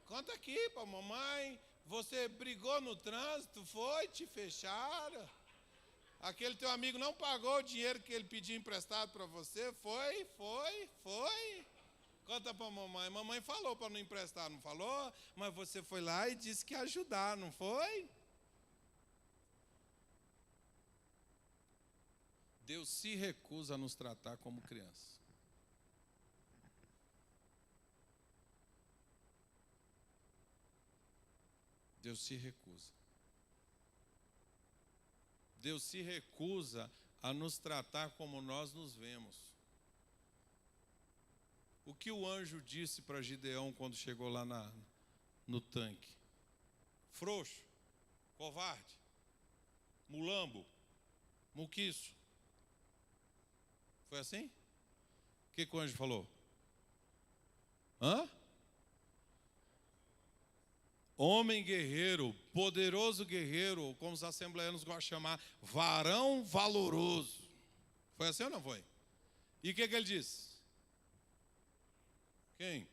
Conta aqui para a mamãe. Você brigou no trânsito? Foi, te fecharam. Aquele teu amigo não pagou o dinheiro que ele pediu emprestado para você? Foi. Conta para a mamãe. Mamãe falou para não emprestar, não falou? Mas você foi lá e disse que ia ajudar, não foi? Deus se recusa a nos tratar como criança. Deus se recusa. Deus se recusa a nos tratar como nós nos vemos. O que o anjo disse para Gideão quando chegou lá no tanque? Frouxo, covarde, mulambo, muquiço. Foi assim? O que o anjo falou? Homem guerreiro, poderoso guerreiro, como os assembleanos gostam de chamar, varão valoroso. Foi assim ou não foi? E o que ele disse? Quem?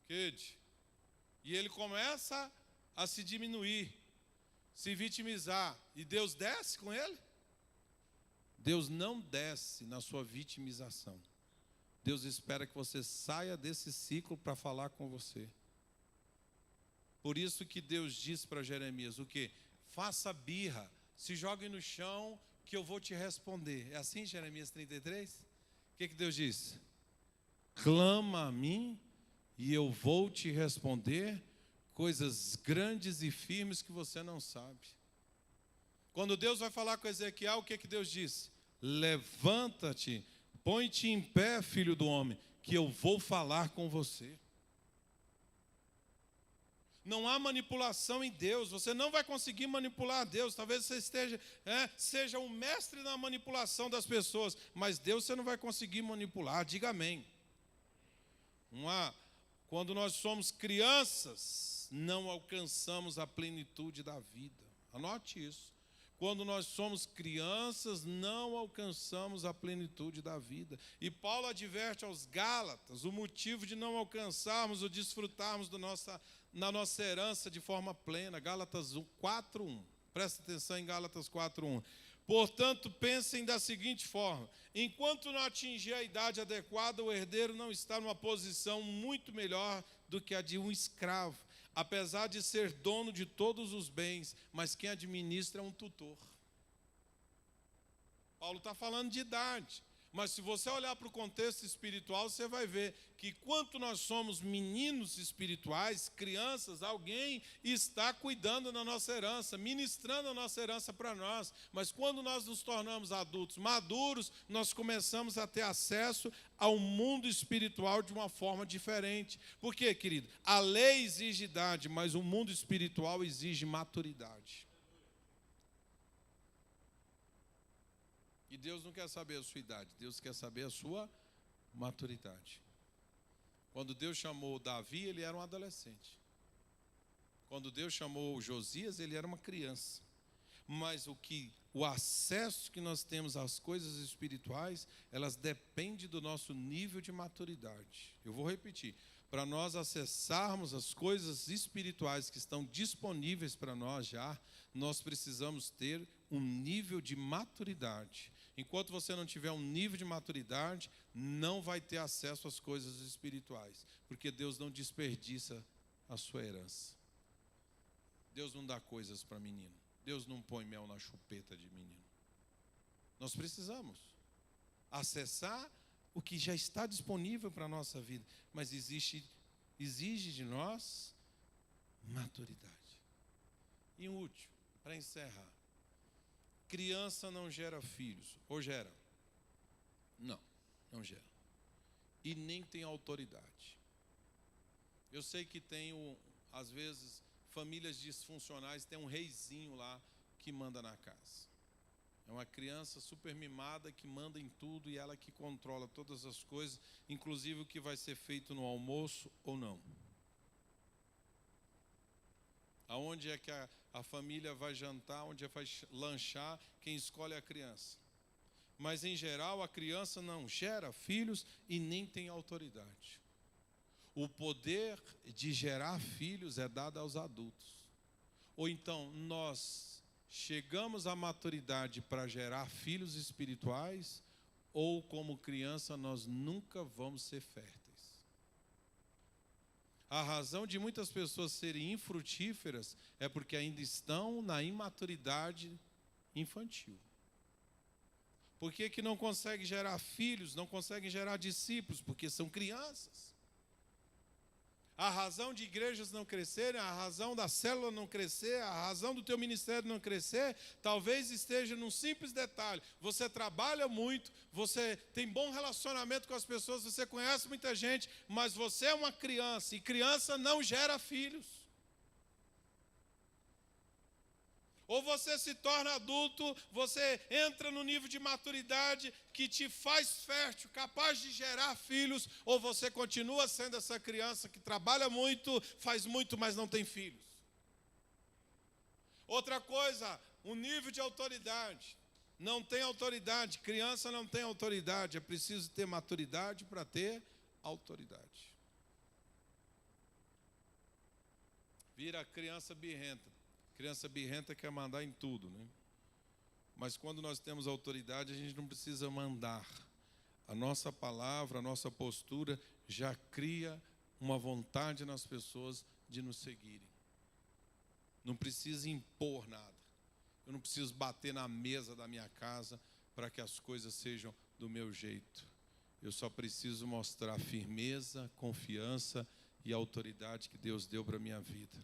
Quede. E ele começa a se diminuir, se vitimizar. E Deus desce com ele? Deus não desce na sua vitimização. Deus espera que você saia desse ciclo para falar com você. Por isso que Deus disse para Jeremias, o quê? Faça birra, se jogue no chão que eu vou te responder. É assim, Jeremias 33? O que Deus disse? Clama a mim e eu vou te responder coisas grandes e firmes que você não sabe. Quando Deus vai falar com Ezequiel, o que Deus disse? Levanta-te, põe-te em pé, filho do homem, que eu vou falar com você. Não há manipulação em Deus, você não vai conseguir manipular a Deus. Talvez você seja um mestre na manipulação das pessoas, mas Deus você não vai conseguir manipular, diga amém. Quando nós somos crianças, não alcançamos a plenitude da vida. Anote isso. Quando nós somos crianças, não alcançamos a plenitude da vida. E Paulo adverte aos Gálatas o motivo de não alcançarmos ou desfrutarmos na nossa herança de forma plena. Gálatas 4:1. Presta atenção em Gálatas 4:1. Portanto, pensem da seguinte forma: enquanto não atingir a idade adequada, o herdeiro não está numa posição muito melhor do que a de um escravo, apesar de ser dono de todos os bens, mas quem administra é um tutor. Paulo está falando de idade, mas se você olhar para o contexto espiritual, você vai ver que quanto nós somos meninos espirituais, crianças, alguém está cuidando da nossa herança, ministrando a nossa herança para nós. Mas quando nós nos tornamos adultos maduros, nós começamos a ter acesso ao mundo espiritual de uma forma diferente. Por quê, querido? A lei exige idade, mas o mundo espiritual exige maturidade. E Deus não quer saber a sua idade, Deus quer saber a sua maturidade. Quando Deus chamou Davi, ele era um adolescente. Quando Deus chamou Josias, ele era uma criança. Mas o acesso que nós temos às coisas espirituais, elas dependem do nosso nível de maturidade. Eu vou repetir. Para nós acessarmos as coisas espirituais que estão disponíveis para nós já, nós precisamos ter um nível de maturidade. Enquanto você não tiver um nível de maturidade, não vai ter acesso às coisas espirituais, porque Deus não desperdiça a sua herança. Deus não dá coisas para menino. Deus não põe mel na chupeta de menino. Nós precisamos acessar o que já está disponível para a nossa vida, mas exige de nós maturidade. E um último, para encerrar. Criança não gera filhos, ou gera? Não gera. E nem tem autoridade. Eu sei que às vezes, famílias disfuncionais, tem um reizinho lá que manda na casa. É uma criança super mimada que manda em tudo e ela que controla todas as coisas, inclusive o que vai ser feito no almoço ou não. Aonde é que a família vai jantar, onde vai lanchar, quem escolhe é a criança. Mas, em geral, a criança não gera filhos e nem tem autoridade. O poder de gerar filhos é dado aos adultos. Ou então, nós chegamos à maturidade para gerar filhos espirituais, ou como criança nós nunca vamos ser férteis. A razão de muitas pessoas serem infrutíferas é porque ainda estão na imaturidade infantil. Por que não conseguem gerar filhos, não conseguem gerar discípulos? Porque são crianças. A razão de igrejas não crescerem, a razão da célula não crescer, a razão do teu ministério não crescer, talvez esteja num simples detalhe. Você trabalha muito, você tem bom relacionamento com as pessoas, você conhece muita gente, mas você é uma criança, e criança não gera filhos. Ou você se torna adulto, você entra no nível de maturidade que te faz fértil, capaz de gerar filhos, ou você continua sendo essa criança que trabalha muito, faz muito, mas não tem filhos. Outra coisa, o nível de autoridade. Não tem autoridade, criança não tem autoridade, é preciso ter maturidade para ter autoridade. Vira criança birrenta. Criança birrenta quer mandar em tudo, né? Mas quando nós temos autoridade, a gente não precisa mandar. A nossa palavra, a nossa postura já cria uma vontade nas pessoas de nos seguirem. Não precisa impor nada. Eu não preciso bater na mesa da minha casa para que as coisas sejam do meu jeito. Eu só preciso mostrar firmeza, confiança e autoridade que Deus deu para a minha vida.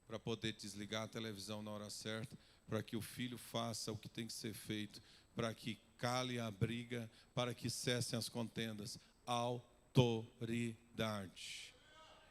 Para poder desligar a televisão na hora certa, para que o filho faça o que tem que ser feito, para que cale a briga, para que cessem as contendas. Autoridade.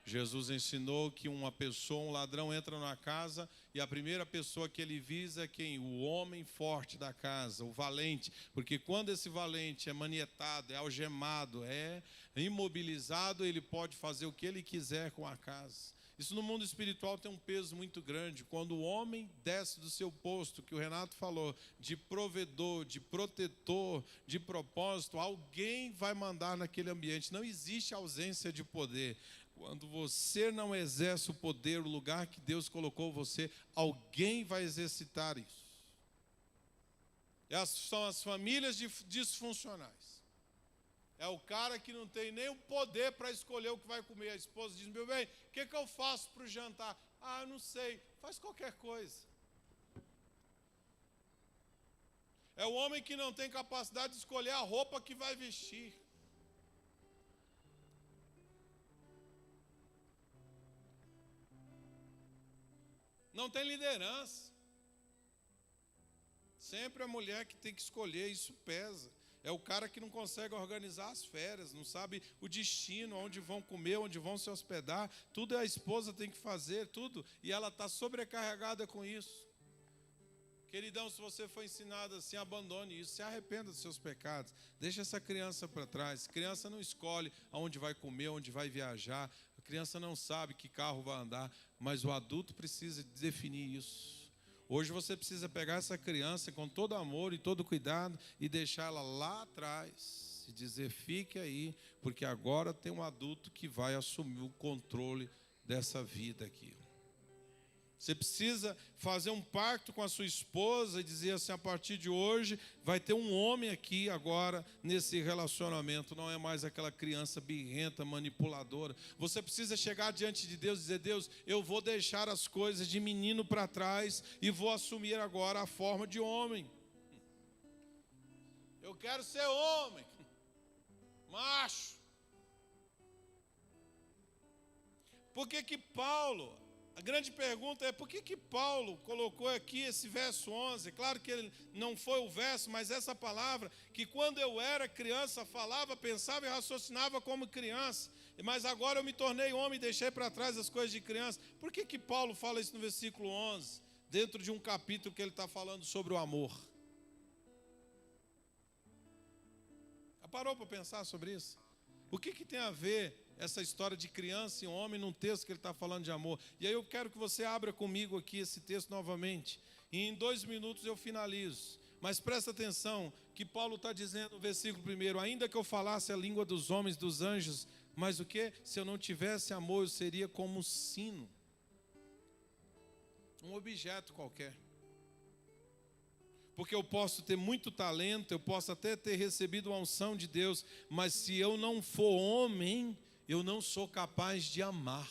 Jesus ensinou que uma pessoa, um ladrão entra na casa e a primeira pessoa que ele visa é quem? O homem forte da casa, o valente. Porque quando esse valente é manietado, é algemado, é imobilizado, ele pode fazer o que ele quiser com a casa. Isso no mundo espiritual tem um peso muito grande. Quando o homem desce do seu posto, que o Renato falou, de provedor, de protetor, de propósito, alguém vai mandar naquele ambiente. Não existe ausência de poder. Quando você não exerce o poder, o lugar que Deus colocou você, alguém vai exercitar isso. Essas são as famílias disfuncionais. É o cara que não tem nem o poder para escolher o que vai comer. A esposa diz, meu bem, o que eu faço para o jantar? Ah, eu não sei, faz qualquer coisa. É o homem que não tem capacidade de escolher a roupa que vai vestir. Não tem liderança. Sempre a mulher que tem que escolher, isso pesa. É o cara que não consegue organizar as férias, não sabe o destino, onde vão comer, onde vão se hospedar. Tudo a esposa tem que fazer, tudo. E ela está sobrecarregada com isso. Queridão, se você foi ensinado assim, abandone isso. Se arrependa dos seus pecados. Deixa essa criança para trás. A criança não escolhe aonde vai comer, onde vai viajar. A criança não sabe que carro vai andar. Mas o adulto precisa definir isso. Hoje você precisa pegar essa criança com todo amor e todo cuidado e deixar ela lá atrás e dizer, fique aí, porque agora tem um adulto que vai assumir o controle dessa vida aqui. Você precisa fazer um pacto com a sua esposa e dizer assim, a partir de hoje vai ter um homem aqui agora nesse relacionamento, não é mais aquela criança birrenta, manipuladora. Você precisa chegar diante de Deus e dizer, Deus, eu vou deixar as coisas de menino para trás e vou assumir agora a forma de homem. Eu quero ser homem, macho. Por que Paulo... A grande pergunta é por que Paulo colocou aqui esse verso 11? Claro que ele não foi o verso, mas essa palavra, que quando eu era criança, falava, pensava e raciocinava como criança, mas agora eu me tornei homem e deixei para trás as coisas de criança. Por que Paulo fala isso no versículo 11, dentro de um capítulo que ele está falando sobre o amor? Parou para pensar sobre isso? O que tem a ver essa história de criança e homem num texto que ele está falando de amor? E aí eu quero que você abra comigo aqui esse texto novamente. E em 2 minutos eu finalizo. Mas presta atenção que Paulo está dizendo no versículo 1, ainda que eu falasse a língua dos homens, dos anjos, mas o que? Se eu não tivesse amor, eu seria como um sino. Um objeto qualquer. Porque eu posso ter muito talento, eu posso até ter recebido a unção de Deus, mas se eu não for homem, eu não sou capaz de amar.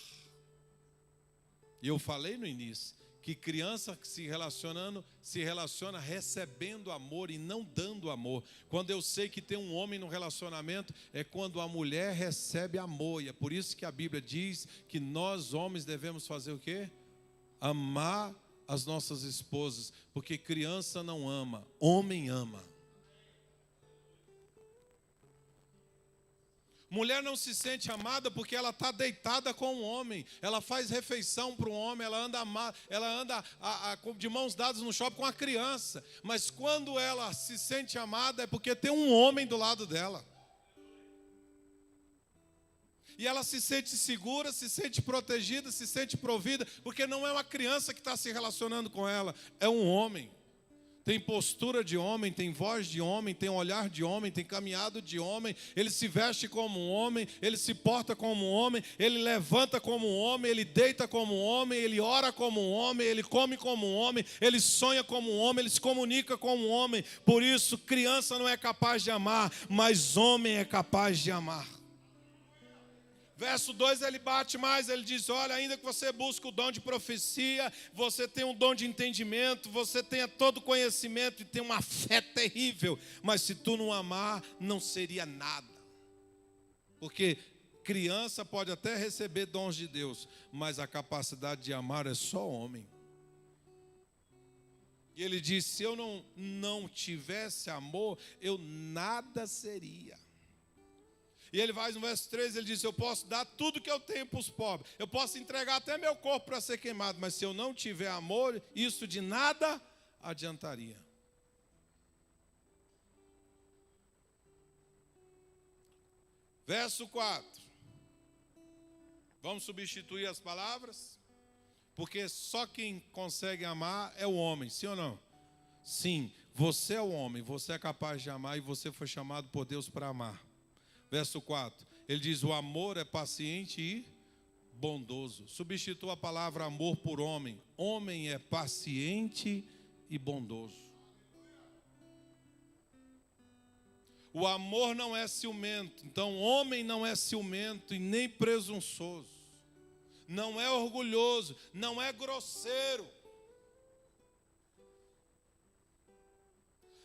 E eu falei no início, que criança se relaciona recebendo amor e não dando amor. Quando eu sei que tem um homem no relacionamento, é quando a mulher recebe amor. E é por isso que a Bíblia diz que nós homens devemos fazer o quê? Amar as nossas esposas, porque criança não ama, homem ama. Mulher não se sente amada porque ela está deitada com um homem, ela faz refeição para um homem, ela anda de mãos dadas no shopping com a criança, mas quando ela se sente amada é porque tem um homem do lado dela. E ela se sente segura, se sente protegida, se sente provida, porque não é uma criança que está se relacionando com ela, é um homem. tem postura de homem, tem voz de homem, tem olhar de homem, tem caminhado de homem, ele se veste como um homem, ele se porta como um homem, ele levanta como um homem, ele deita como um homem, ele ora como um homem, ele come como um homem, ele sonha como um homem, ele se comunica como um homem. Por isso, criança não é capaz de amar, mas homem é capaz de amar. Verso 2, ele bate mais, ele diz, olha, ainda que você busque o dom de profecia, você tem um dom de entendimento, você tenha todo conhecimento e tem uma fé terrível, mas se tu não amar, não seria nada. Porque criança pode até receber dons de Deus, mas a capacidade de amar é só homem. E ele diz, se eu não tivesse amor, eu nada seria. E ele vai no verso 3, ele diz, eu posso dar tudo que eu tenho para os pobres, eu posso entregar até meu corpo para ser queimado, mas se eu não tiver amor, isso de nada adiantaria. Verso 4. Vamos substituir as palavras? Porque só quem consegue amar é o homem, sim ou não? Sim, você é o homem, você é capaz de amar e você foi chamado por Deus para amar. Verso 4, ele diz, o amor é paciente e bondoso. Substitua a palavra amor por homem. Homem é paciente e bondoso. O amor não é ciumento. Então, homem não é ciumento e nem presunçoso. Não é orgulhoso, não é grosseiro.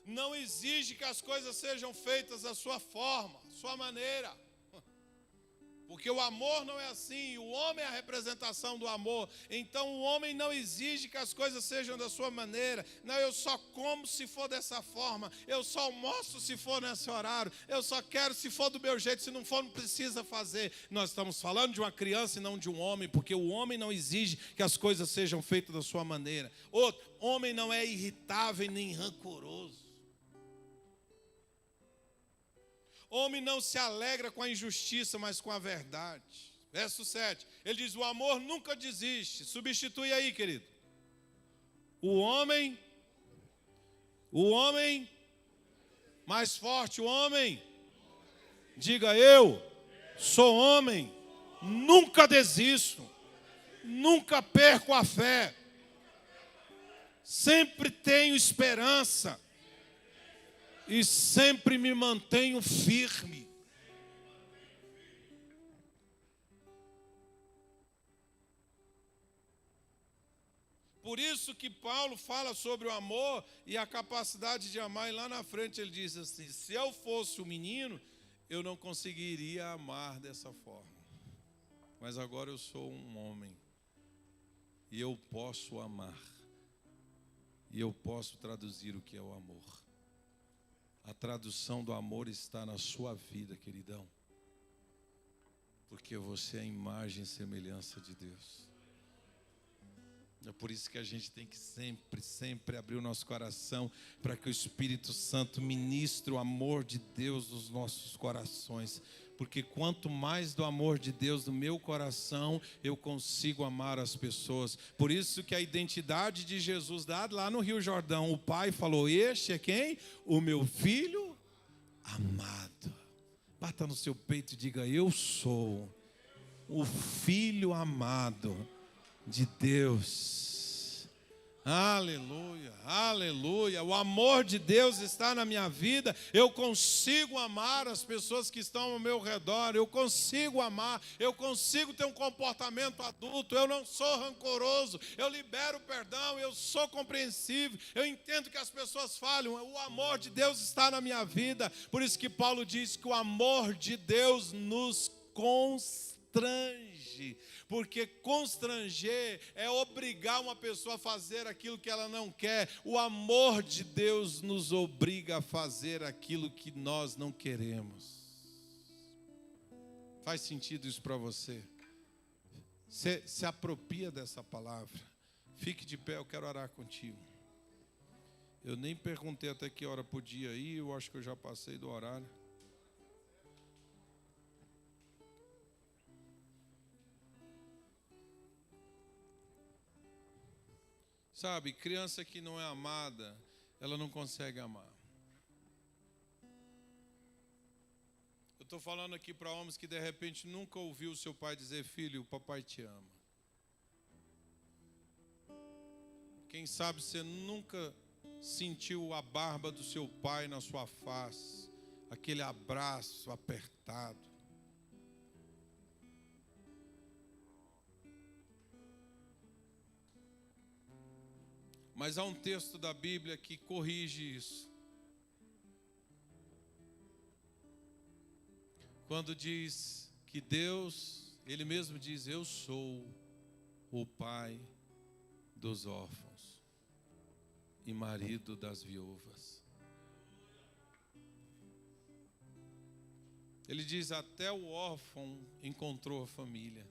Não exige que as coisas sejam feitas da sua forma, sua maneira. Porque o amor não é assim, o homem é a representação do amor. Então o homem não exige que as coisas sejam da sua maneira. Não, eu só como se for dessa forma, eu só almoço se for nesse horário, eu só quero se for do meu jeito, se não for não precisa fazer. Nós estamos falando de uma criança e não de um homem, porque o homem não exige que as coisas sejam feitas da sua maneira. Outro, homem não é irritável nem rancoroso. Homem não se alegra com a injustiça, mas com a verdade. Verso 7, ele diz, o amor nunca desiste. Substitui aí, querido. O homem mais forte, o homem, diga, eu sou homem, nunca desisto, nunca perco a fé, sempre tenho esperança. E sempre me mantenho firme. Por isso que Paulo fala sobre o amor e a capacidade de amar. E lá na frente ele diz assim, se eu fosse um menino, eu não conseguiria amar dessa forma. Mas agora eu sou um homem. E eu posso amar. E eu posso traduzir o que é o amor. A tradução do amor está na sua vida, queridão. Porque você é a imagem e semelhança de Deus. É por isso que a gente tem que sempre abrir o nosso coração para que o Espírito Santo ministre o amor de Deus nos nossos corações. Porque quanto mais do amor de Deus no meu coração, eu consigo amar as pessoas. Por isso que a identidade de Jesus, dada lá no Rio Jordão, o Pai falou, este é quem? O meu filho amado. Bata no seu peito e diga, eu sou o filho amado de Deus. Aleluia, aleluia. O amor de Deus está na minha vida. Eu consigo amar as pessoas que estão ao meu redor. Eu consigo amar. Eu consigo ter um comportamento adulto. Eu não sou rancoroso. Eu libero perdão. Eu sou compreensível. Eu entendo que as pessoas falham. O amor de Deus está na minha vida. Por isso que Paulo diz que o amor de Deus nos constrange. Porque constranger é obrigar uma pessoa a fazer aquilo que ela não quer. O amor de Deus nos obriga a fazer aquilo que nós não queremos. Faz sentido isso para você? Se apropria dessa palavra. Fique de pé, eu quero orar contigo. Eu nem perguntei até que hora podia ir, eu acho que eu já passei do horário. Sabe, criança que não é amada, ela não consegue amar. Eu estou falando aqui para homens que de repente nunca ouviu o seu pai dizer: filho, o papai te ama. Quem sabe você nunca sentiu a barba do seu pai na sua face, aquele abraço apertado. Mas há um texto da Bíblia que corrige isso. Quando diz que Deus, Ele mesmo diz: eu sou o pai dos órfãos e marido das viúvas. Ele diz: até o órfão encontrou a família.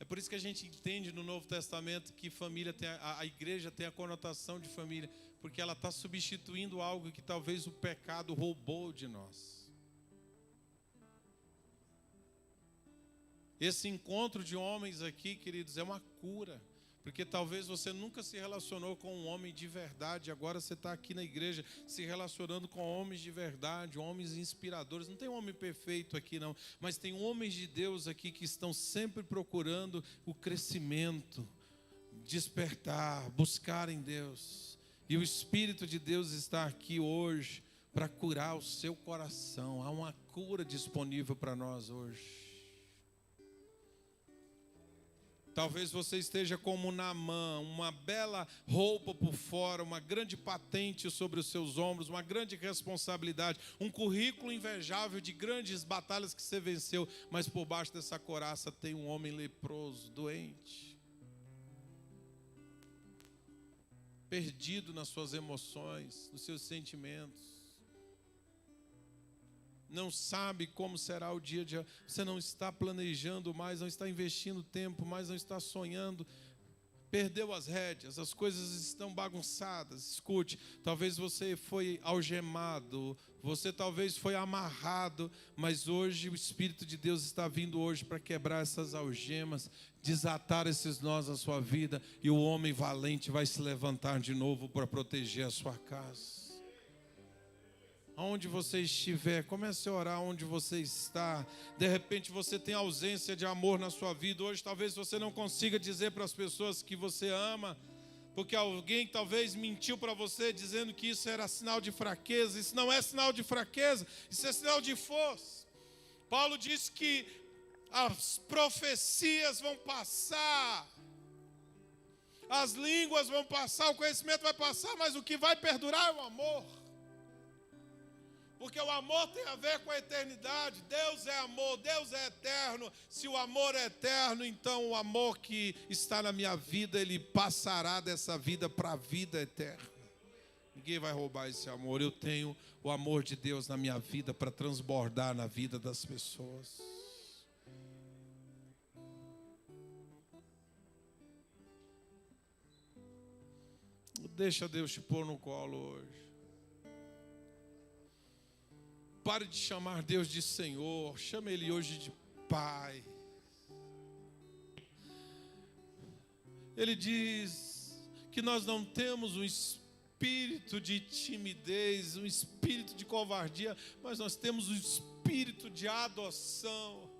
É por isso que a gente entende no Novo Testamento que família tem, a igreja tem a conotação de família, porque ela está substituindo algo que talvez o pecado roubou de nós. Esse encontro de homens aqui, queridos, é uma cura. Porque talvez você nunca se relacionou com um homem de verdade. Agora você está aqui na igreja se relacionando com homens de verdade, homens inspiradores. Não tem um homem perfeito aqui não, mas tem homens de Deus aqui que estão sempre procurando o crescimento, despertar, buscar em Deus. E o Espírito de Deus está aqui hoje para curar o seu coração. Há uma cura disponível para nós hoje. Talvez você esteja como Naamã, uma bela roupa por fora, uma grande patente sobre os seus ombros, uma grande responsabilidade, um currículo invejável de grandes batalhas que você venceu, mas por baixo dessa couraça tem um homem leproso, doente, perdido nas suas emoções, nos seus sentimentos. Não sabe como será o dia de... Você não está planejando mais, não está investindo tempo mais, não está sonhando. Perdeu as rédeas, as coisas estão bagunçadas. Escute, talvez você foi algemado, você talvez foi amarrado, mas hoje o Espírito de Deus está vindo hoje para quebrar essas algemas, desatar esses nós na sua vida, e o homem valente vai se levantar de novo para proteger a sua casa. Aonde você estiver, comece a orar onde você está. De repente você tem ausência de amor na sua vida. Hoje talvez você não consiga dizer para as pessoas que você ama, porque alguém talvez mentiu para você dizendo que isso era sinal de fraqueza. Isso não é sinal de fraqueza, isso é sinal de força. Paulo diz que as profecias vão passar, as línguas vão passar, o conhecimento vai passar, mas o que vai perdurar é o amor. Porque o amor tem a ver com a eternidade. Deus é amor, Deus é eterno. Se o amor é eterno, então o amor que está na minha vida, ele passará dessa vida para a vida eterna. Ninguém vai roubar esse amor. Eu tenho o amor de Deus na minha vida para transbordar na vida das pessoas. Deixa Deus te pôr no colo hoje. Pare de chamar Deus de Senhor, chame Ele hoje de Pai. Ele diz que nós não temos um espírito de timidez, um espírito de covardia, mas nós temos um espírito de adoção.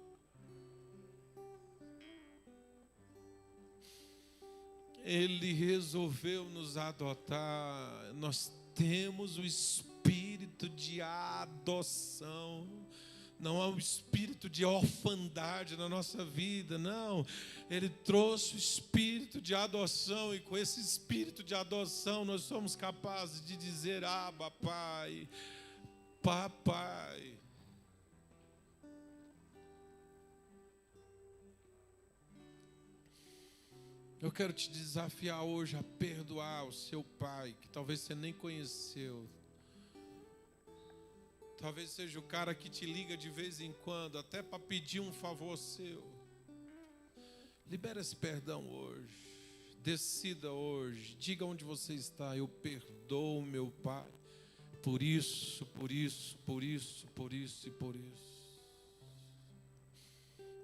Ele resolveu nos adotar, nós temos o espírito de adoção. Não há um espírito de orfandade na nossa vida, não. Ele trouxe o espírito de adoção, e com esse espírito de adoção nós somos capazes de dizer: Abba, Pai, Papai. Eu quero te desafiar hoje a perdoar o seu pai, que talvez você nem conheceu. Talvez seja o cara que te liga de vez em quando, até para pedir um favor seu. Libera esse perdão hoje. Decida hoje. Diga onde você está: eu perdoo meu pai. Por isso, por isso, por isso, por isso e por isso.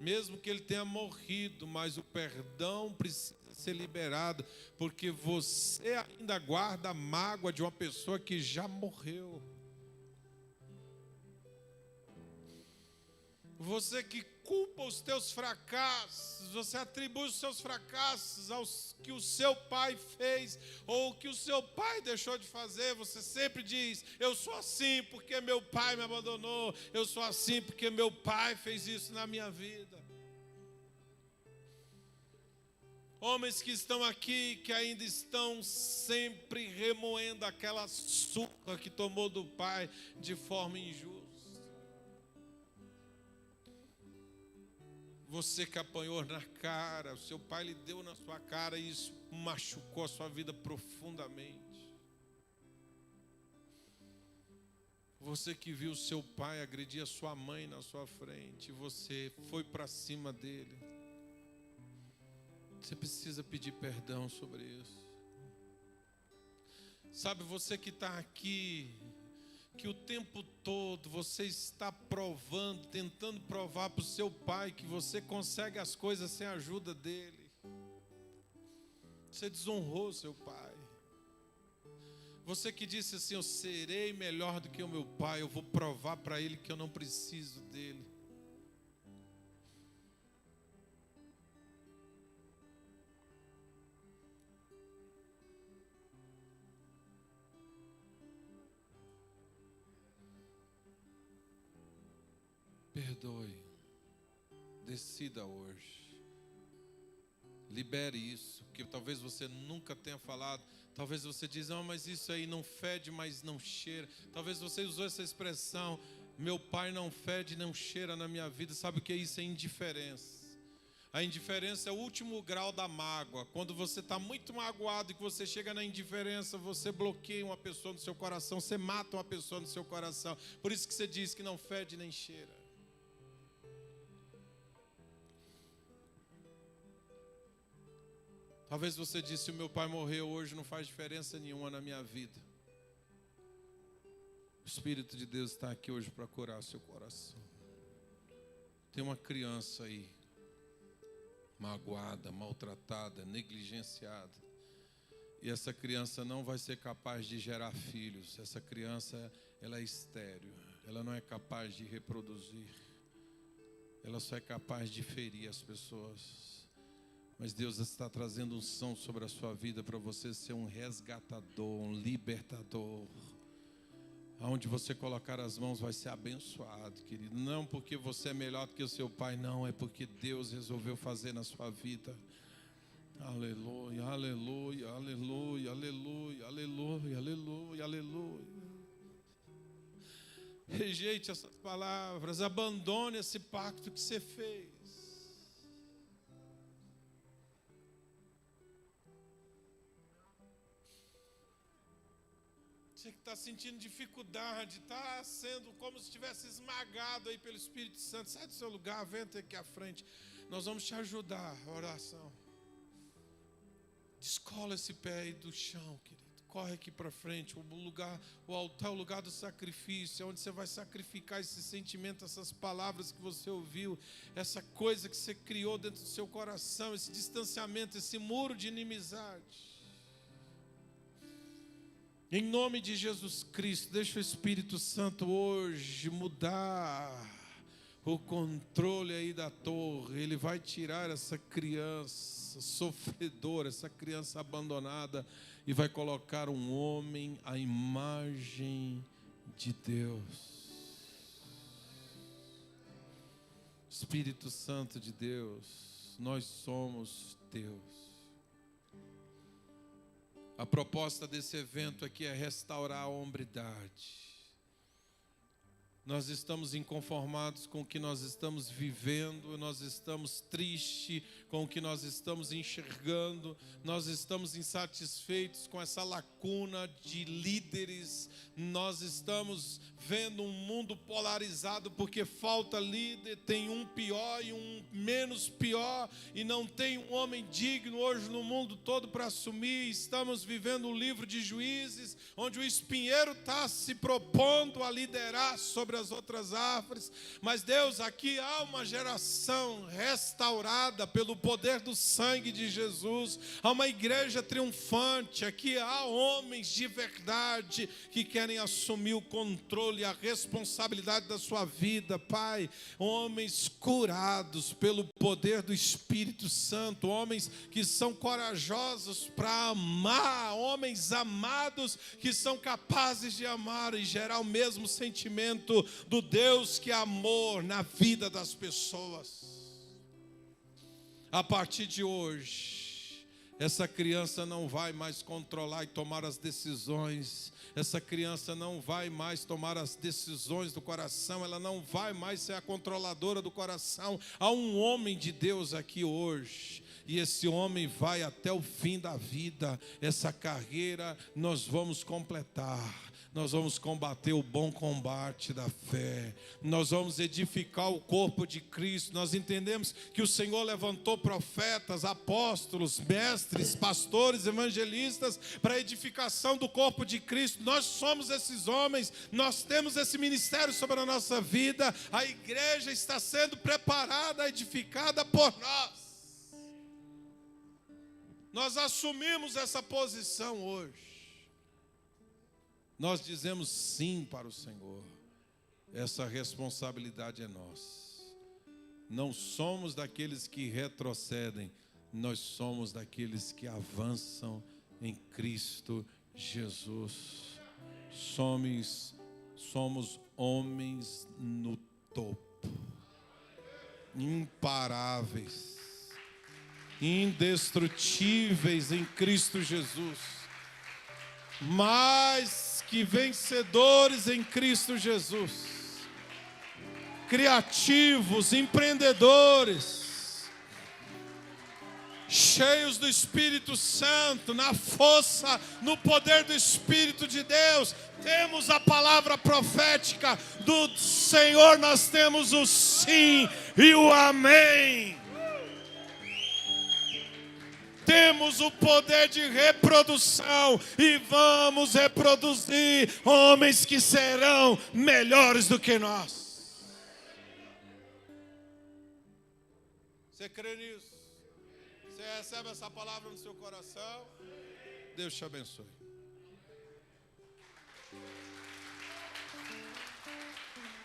Mesmo que ele tenha morrido, mas o perdão precisa ser liberado, porque você ainda guarda a mágoa de uma pessoa que já morreu. Você que culpa os teus fracassos, você atribui os seus fracassos aos que o seu pai fez ou que o seu pai deixou de fazer. Você sempre diz: eu sou assim porque meu pai me abandonou, eu sou assim porque meu pai fez isso na minha vida. Homens que estão aqui, que ainda estão sempre remoendo aquela surra que tomou do pai de forma injusta. Você que apanhou na cara, o seu pai lhe deu na sua cara e isso machucou a sua vida profundamente. Você que viu o seu pai agredir a sua mãe na sua frente, você foi para cima dele. Você precisa pedir perdão sobre isso. Sabe, você que está aqui, que o tempo todo você está provando, tentando provar para o seu pai que você consegue as coisas sem a ajuda dele. Você desonrou seu pai. Você que disse assim: eu serei melhor do que o meu pai, eu vou provar para ele que eu não preciso dele. Perdoe, decida hoje, libere isso, que talvez você nunca tenha falado, talvez você diz: não, mas isso aí não fede, mas não cheira. Talvez você usou essa expressão: meu pai não fede, não cheira na minha vida. Sabe o que é isso? É indiferença. A indiferença é o último grau da mágoa. Quando você está muito magoado e que você chega na indiferença, você bloqueia uma pessoa no seu coração, você mata uma pessoa no seu coração. Por isso que você diz que não fede nem cheira. Talvez você disse: o meu pai morreu hoje, não faz diferença nenhuma na minha vida. O Espírito de Deus está aqui hoje para curar seu coração. Tem uma criança aí, magoada, maltratada, negligenciada. E essa criança não vai ser capaz de gerar filhos. Essa criança, ela é estéril. Ela não é capaz de reproduzir. Ela só é capaz de ferir as pessoas. Mas Deus está trazendo unção sobre a sua vida para você ser um resgatador, um libertador. Aonde você colocar as mãos vai ser abençoado, querido. Não porque você é melhor do que o seu pai, não. É porque Deus resolveu fazer na sua vida. Aleluia, aleluia, aleluia, aleluia, aleluia, aleluia, aleluia. Rejeite essas palavras, abandone esse pacto que você fez. Você que está sentindo dificuldade, está sendo como se estivesse esmagado aí pelo Espírito Santo, sai do seu lugar, vem até aqui à frente. Nós vamos te ajudar, a oração. Descola esse pé aí do chão, querido. Corre aqui para frente. O altar é o lugar do sacrifício, é onde você vai sacrificar esse sentimento, essas palavras que você ouviu, essa coisa que você criou dentro do seu coração, esse distanciamento, esse muro de inimizade. Em nome de Jesus Cristo, deixa o Espírito Santo hoje mudar o controle aí da torre. Ele vai tirar essa criança sofredora, essa criança abandonada, e vai colocar um homem à imagem de Deus. Espírito Santo de Deus, nós somos teus. A proposta desse evento aqui é restaurar a hombridade. Nós estamos inconformados com o que nós estamos vivendo, nós estamos tristes com o que nós estamos enxergando, nós estamos insatisfeitos com essa lacuna de líderes, nós estamos vendo um mundo polarizado porque falta líder, tem um pior e um menos pior, e não tem um homem digno hoje no mundo todo para assumir. Estamos vivendo um livro de Juízes, onde o espinheiro está se propondo a liderar sobre sobre as outras árvores. Mas Deus, aqui há uma geração restaurada pelo poder do sangue de Jesus. Há uma igreja triunfante. Aqui há homens de verdade que querem assumir o controle e a responsabilidade da sua vida, Pai. Homens curados pelo poder do Espírito Santo. Homens que são corajosos para amar. Homens amados que são capazes de amar e gerar o mesmo sentimento do Deus que é amor na vida das pessoas. A partir de hoje, essa criança não vai mais controlar e tomar as decisões. Essa criança não vai mais tomar as decisões do coração. Ela não vai mais ser a controladora do coração. Há um homem de Deus aqui hoje. E esse homem vai até o fim da vida. Essa carreira nós vamos completar. Nós vamos combater o bom combate da fé. Nós vamos edificar o corpo de Cristo. Nós entendemos que o Senhor levantou profetas, apóstolos, mestres, pastores, evangelistas para a edificação do corpo de Cristo. Nós somos esses homens. Nós temos esse ministério sobre a nossa vida. A igreja está sendo preparada, edificada por nós. Nós assumimos essa posição hoje. Nós dizemos sim para o Senhor. Essa responsabilidade é nossa. Não somos daqueles que retrocedem, nós somos daqueles que avançam em Cristo Jesus. Somos homens no topo, imparáveis, indestrutíveis em Cristo Jesus. Mais que vencedores em Cristo Jesus, criativos, empreendedores, cheios do Espírito Santo, na força, no poder do Espírito de Deus. Temos a palavra profética do Senhor, nós temos o sim e o amém. Temos o poder de reprodução e vamos reproduzir homens que serão melhores do que nós. Você crê nisso? Você recebe essa palavra no seu coração? Deus te abençoe.